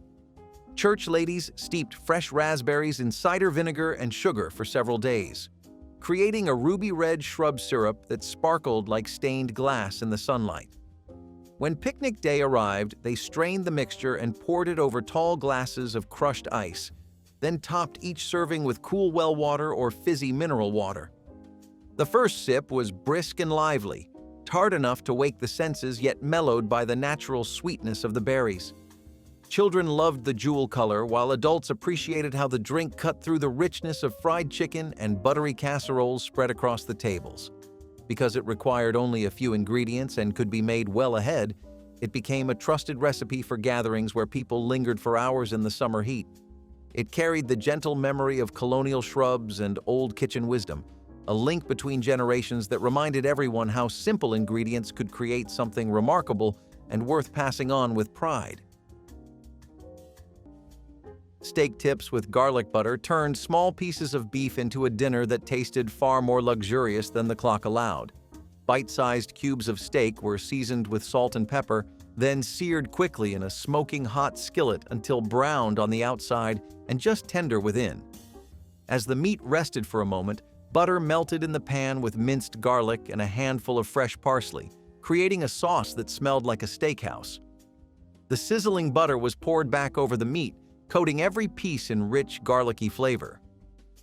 Church ladies steeped fresh raspberries in cider vinegar and sugar for several days, creating a ruby-red shrub syrup that sparkled like stained glass in the sunlight. When picnic day arrived, they strained the mixture and poured it over tall glasses of crushed ice, then topped each serving with cool well water or fizzy mineral water. The first sip was brisk and lively, tart enough to wake the senses yet mellowed by the natural sweetness of the berries. Children loved the jewel color, while adults appreciated how the drink cut through the richness of fried chicken and buttery casseroles spread across the tables. Because it required only a few ingredients and could be made well ahead, it became a trusted recipe for gatherings where people lingered for hours in the summer heat. It carried the gentle memory of colonial shrubs and old kitchen wisdom, a link between generations that reminded everyone how simple ingredients could create something remarkable and worth passing on with pride. Steak tips with garlic butter turned small pieces of beef into a dinner that tasted far more luxurious than the clock allowed. Bite-sized cubes of steak were seasoned with salt and pepper, then seared quickly in a smoking hot skillet until browned on the outside and just tender within. As the meat rested for a moment, butter melted in the pan with minced garlic and a handful of fresh parsley, creating a sauce that smelled like a steakhouse. The sizzling butter was poured back over the meat, coating every piece in rich, garlicky flavor.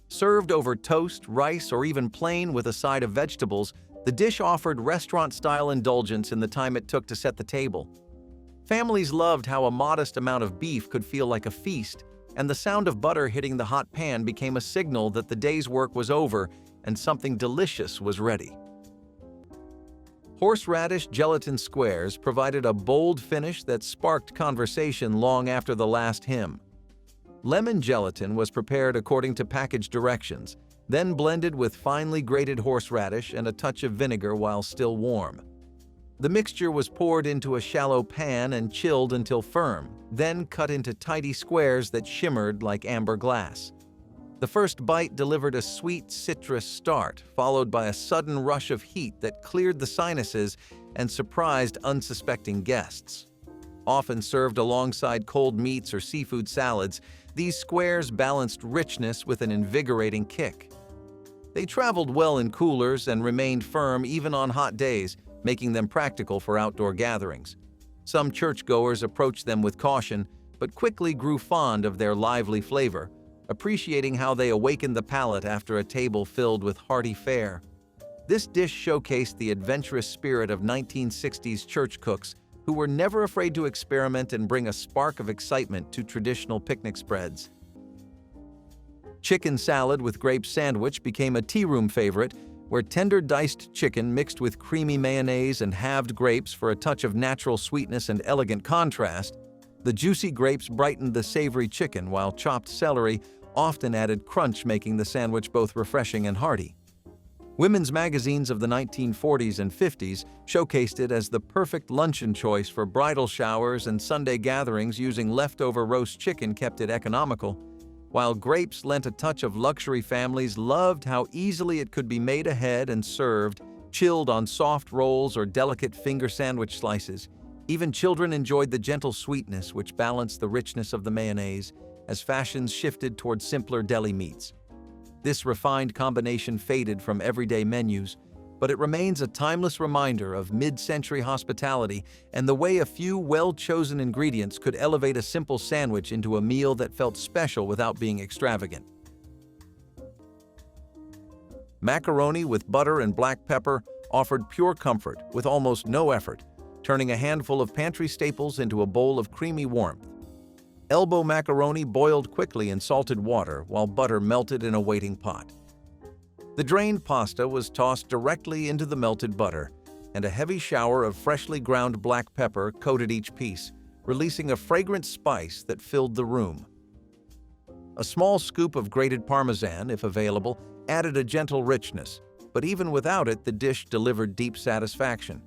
Served over toast, rice, or even plain with a side of vegetables, the dish offered restaurant-style indulgence in the time it took to set the table. Families loved how a modest amount of beef could feel like a feast, and the sound of butter hitting the hot pan became a signal that the day's work was over and something delicious was ready. Horseradish gelatin squares provided a bold finish that sparked conversation long after the last hymn. Lemon gelatin was prepared according to package directions, then blended with finely grated horseradish and a touch of vinegar while still warm. The mixture was poured into a shallow pan and chilled until firm, then cut into tidy squares that shimmered like amber glass. The first bite delivered a sweet citrus start, followed by a sudden rush of heat that cleared the sinuses and surprised unsuspecting guests. Often served alongside cold meats or seafood salads, these squares balanced richness with an invigorating kick. They traveled well in coolers and remained firm even on hot days, making them practical for outdoor gatherings. Some churchgoers approached them with caution, but quickly grew fond of their lively flavor, appreciating how they awakened the palate after a table filled with hearty fare. This dish showcased the adventurous spirit of 1960s church cooks who were never afraid to experiment and bring a spark of excitement to traditional picnic spreads. Chicken salad with grape sandwich became a tea room favorite, where tender diced chicken mixed with creamy mayonnaise and halved grapes for a touch of natural sweetness and elegant contrast. The juicy grapes brightened the savory chicken, while chopped celery often added crunch, making the sandwich both refreshing and hearty. Women's magazines of the 1940s and 50s showcased it as the perfect luncheon choice for bridal showers and Sunday gatherings, using leftover roast chicken kept it economical. While grapes lent a touch of luxury, families loved how easily it could be made ahead and served, chilled on soft rolls or delicate finger sandwich slices. Even children enjoyed the gentle sweetness which balanced the richness of the mayonnaise as fashions shifted toward simpler deli meats. This refined combination faded from everyday menus, but it remains a timeless reminder of mid-century hospitality and the way a few well-chosen ingredients could elevate a simple sandwich into a meal that felt special without being extravagant. Macaroni with butter and black pepper offered pure comfort with almost no effort, turning a handful of pantry staples into a bowl of creamy warmth. Elbow macaroni boiled quickly in salted water while butter melted in a waiting pot. The drained pasta was tossed directly into the melted butter, and a heavy shower of freshly ground black pepper coated each piece, releasing a fragrant spice that filled the room. A small scoop of grated Parmesan, if available, added a gentle richness, but even without it, the dish delivered deep satisfaction.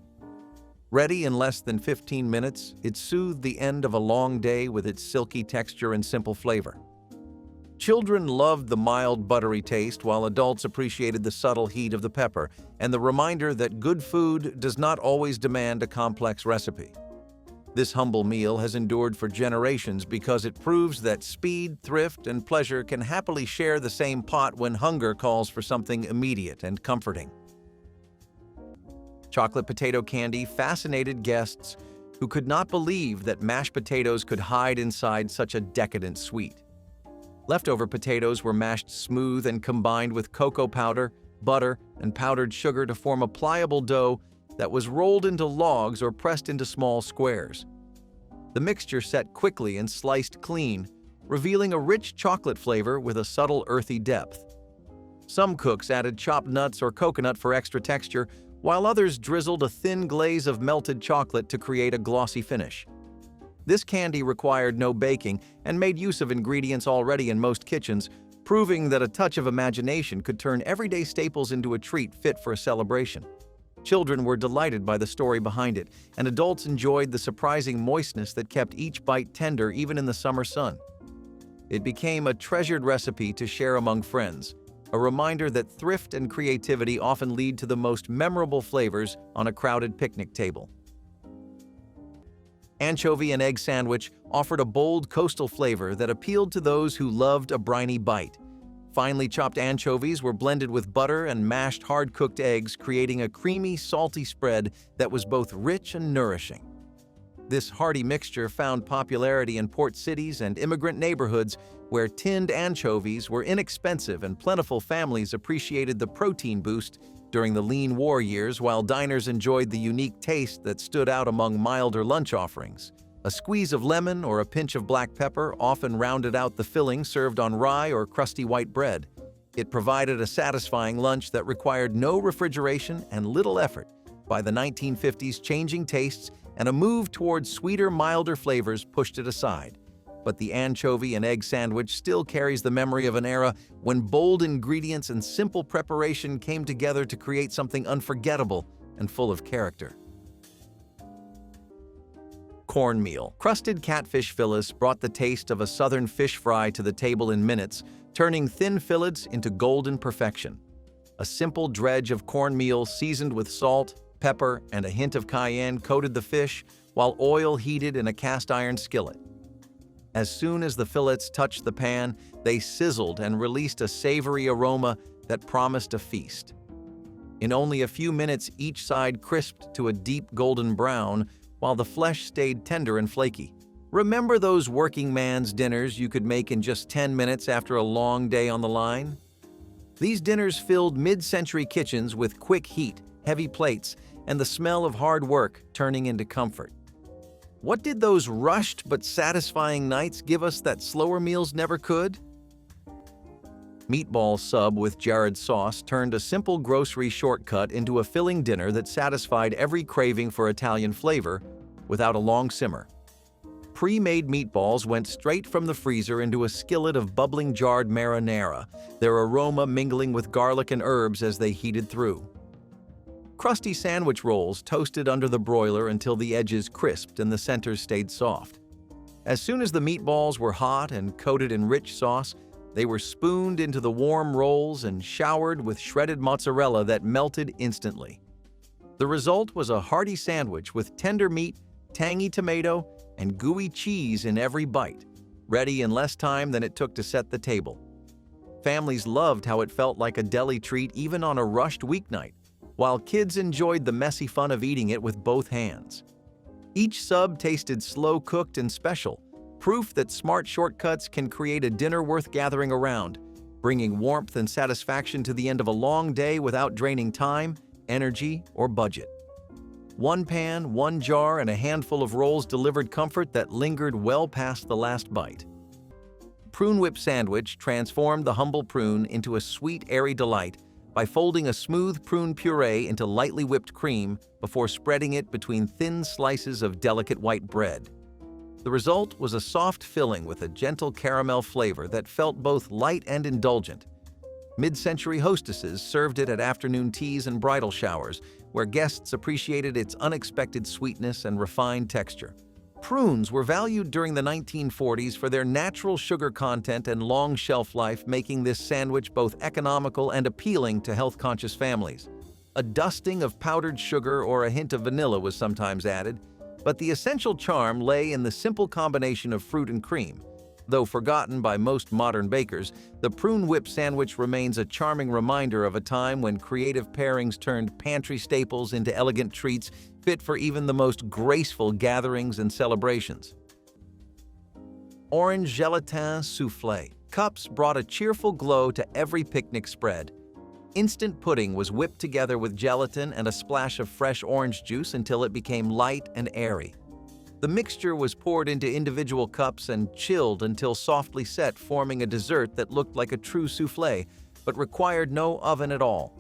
Ready in less than 15 minutes, it soothed the end of a long day with its silky texture and simple flavor. Children loved the mild, buttery taste, while adults appreciated the subtle heat of the pepper and the reminder that good food does not always demand a complex recipe. This humble meal has endured for generations because it proves that speed, thrift, and pleasure can happily share the same pot when hunger calls for something immediate and comforting. Chocolate potato candy fascinated guests who could not believe that mashed potatoes could hide inside such a decadent sweet. Leftover potatoes were mashed smooth and combined with cocoa powder, butter, and powdered sugar to form a pliable dough that was rolled into logs or pressed into small squares. The mixture set quickly and sliced clean, revealing a rich chocolate flavor with a subtle earthy depth. Some cooks added chopped nuts or coconut for extra texture, while others drizzled a thin glaze of melted chocolate to create a glossy finish. This candy required no baking and made use of ingredients already in most kitchens, proving that a touch of imagination could turn everyday staples into a treat fit for a celebration. Children were delighted by the story behind it, and adults enjoyed the surprising moistness that kept each bite tender even in the summer sun. It became a treasured recipe to share among friends, a reminder that thrift and creativity often lead to the most memorable flavors on a crowded picnic table. Anchovy and egg sandwich offered a bold coastal flavor that appealed to those who loved a briny bite. Finely chopped anchovies were blended with butter and mashed hard-cooked eggs, creating a creamy, salty spread that was both rich and nourishing. This hearty mixture found popularity in port cities and immigrant neighborhoods where tinned anchovies were inexpensive and plentiful. Families appreciated the protein boost during the lean war years, while diners enjoyed the unique taste that stood out among milder lunch offerings. A squeeze of lemon or a pinch of black pepper often rounded out the filling served on rye or crusty white bread. It provided a satisfying lunch that required no refrigeration and little effort. By the 1950s, changing tastes and a move towards sweeter, milder flavors pushed it aside. But the anchovy and egg sandwich still carries the memory of an era when bold ingredients and simple preparation came together to create something unforgettable and full of character. Cornmeal. Crusted catfish fillets brought the taste of a southern fish fry to the table in minutes, turning thin fillets into golden perfection. A simple dredge of cornmeal seasoned with salt, pepper, and a hint of cayenne coated the fish, while oil heated in a cast-iron skillet. As soon as the fillets touched the pan, they sizzled and released a savory aroma that promised a feast. In only a few minutes, each side crisped to a deep golden brown, while the flesh stayed tender and flaky. Remember those working man's dinners you could make in just 10 minutes after a long day on the line? These dinners filled mid-century kitchens with quick heat, heavy plates, and the smell of hard work turning into comfort. What did those rushed but satisfying nights give us that slower meals never could? Meatball sub with jarred sauce turned a simple grocery shortcut into a filling dinner that satisfied every craving for Italian flavor without a long simmer. Pre-made meatballs went straight from the freezer into a skillet of bubbling jarred marinara, their aroma mingling with garlic and herbs as they heated through. Crusty sandwich rolls toasted under the broiler until the edges crisped and the centers stayed soft. As soon as the meatballs were hot and coated in rich sauce, they were spooned into the warm rolls and showered with shredded mozzarella that melted instantly. The result was a hearty sandwich with tender meat, tangy tomato, and gooey cheese in every bite, ready in less time than it took to set the table. Families loved how it felt like a deli treat even on a rushed weeknight, while kids enjoyed the messy fun of eating it with both hands. Each sub tasted slow-cooked and special, proof that smart shortcuts can create a dinner worth gathering around, bringing warmth and satisfaction to the end of a long day without draining time, energy, or budget. One pan, one jar, and a handful of rolls delivered comfort that lingered well past the last bite. Prune whip sandwich transformed the humble prune into a sweet, airy delight by folding a smooth prune puree into lightly whipped cream before spreading it between thin slices of delicate white bread. The result was a soft filling with a gentle caramel flavor that felt both light and indulgent. Mid-century hostesses served it at afternoon teas and bridal showers, where guests appreciated its unexpected sweetness and refined texture. Prunes were valued during the 1940s for their natural sugar content and long shelf life, making this sandwich both economical and appealing to health-conscious families. A dusting of powdered sugar or a hint of vanilla was sometimes added, but the essential charm lay in the simple combination of fruit and cream. Though forgotten by most modern bakers, the prune whip sandwich remains a charming reminder of a time when creative pairings turned pantry staples into elegant treats fit for even the most graceful gatherings and celebrations. Orange gelatin soufflé. Cups brought a cheerful glow to every picnic spread. Instant pudding was whipped together with gelatin and a splash of fresh orange juice until it became light and airy. The mixture was poured into individual cups and chilled until softly set, forming a dessert that looked like a true soufflé, but required no oven at all.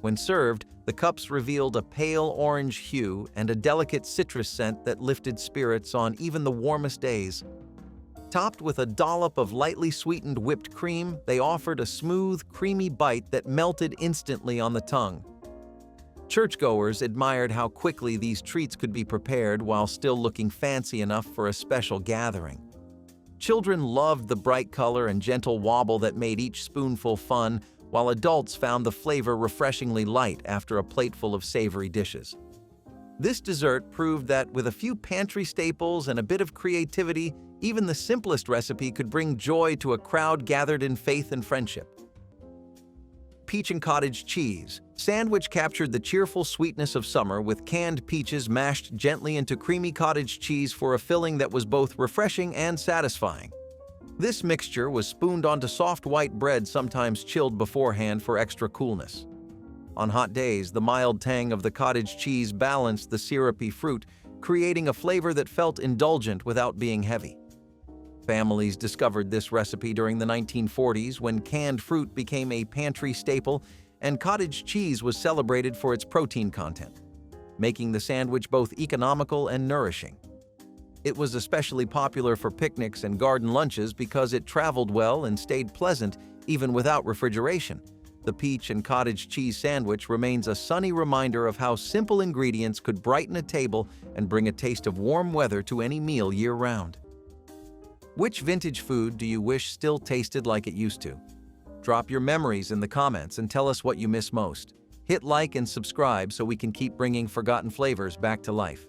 When served, the cups revealed a pale orange hue and a delicate citrus scent that lifted spirits on even the warmest days. Topped with a dollop of lightly sweetened whipped cream, they offered a smooth, creamy bite that melted instantly on the tongue. Churchgoers admired how quickly these treats could be prepared while still looking fancy enough for a special gathering. Children loved the bright color and gentle wobble that made each spoonful fun, while adults found the flavor refreshingly light after a plateful of savory dishes. This dessert proved that with a few pantry staples and a bit of creativity, even the simplest recipe could bring joy to a crowd gathered in faith and friendship. Peach and cottage cheese. Sandwich captured the cheerful sweetness of summer with canned peaches mashed gently into creamy cottage cheese for a filling that was both refreshing and satisfying. This mixture was spooned onto soft white bread, sometimes chilled beforehand for extra coolness. On hot days, the mild tang of the cottage cheese balanced the syrupy fruit, creating a flavor that felt indulgent without being heavy. Families discovered this recipe during the 1940s when canned fruit became a pantry staple and cottage cheese was celebrated for its protein content, making the sandwich both economical and nourishing. It was especially popular for picnics and garden lunches because it traveled well and stayed pleasant even without refrigeration. The peach and cottage cheese sandwich remains a sunny reminder of how simple ingredients could brighten a table and bring a taste of warm weather to any meal year-round. Which vintage food do you wish still tasted like it used to? Drop your memories in the comments and tell us what you miss most. Hit like and subscribe so we can keep bringing forgotten flavors back to life.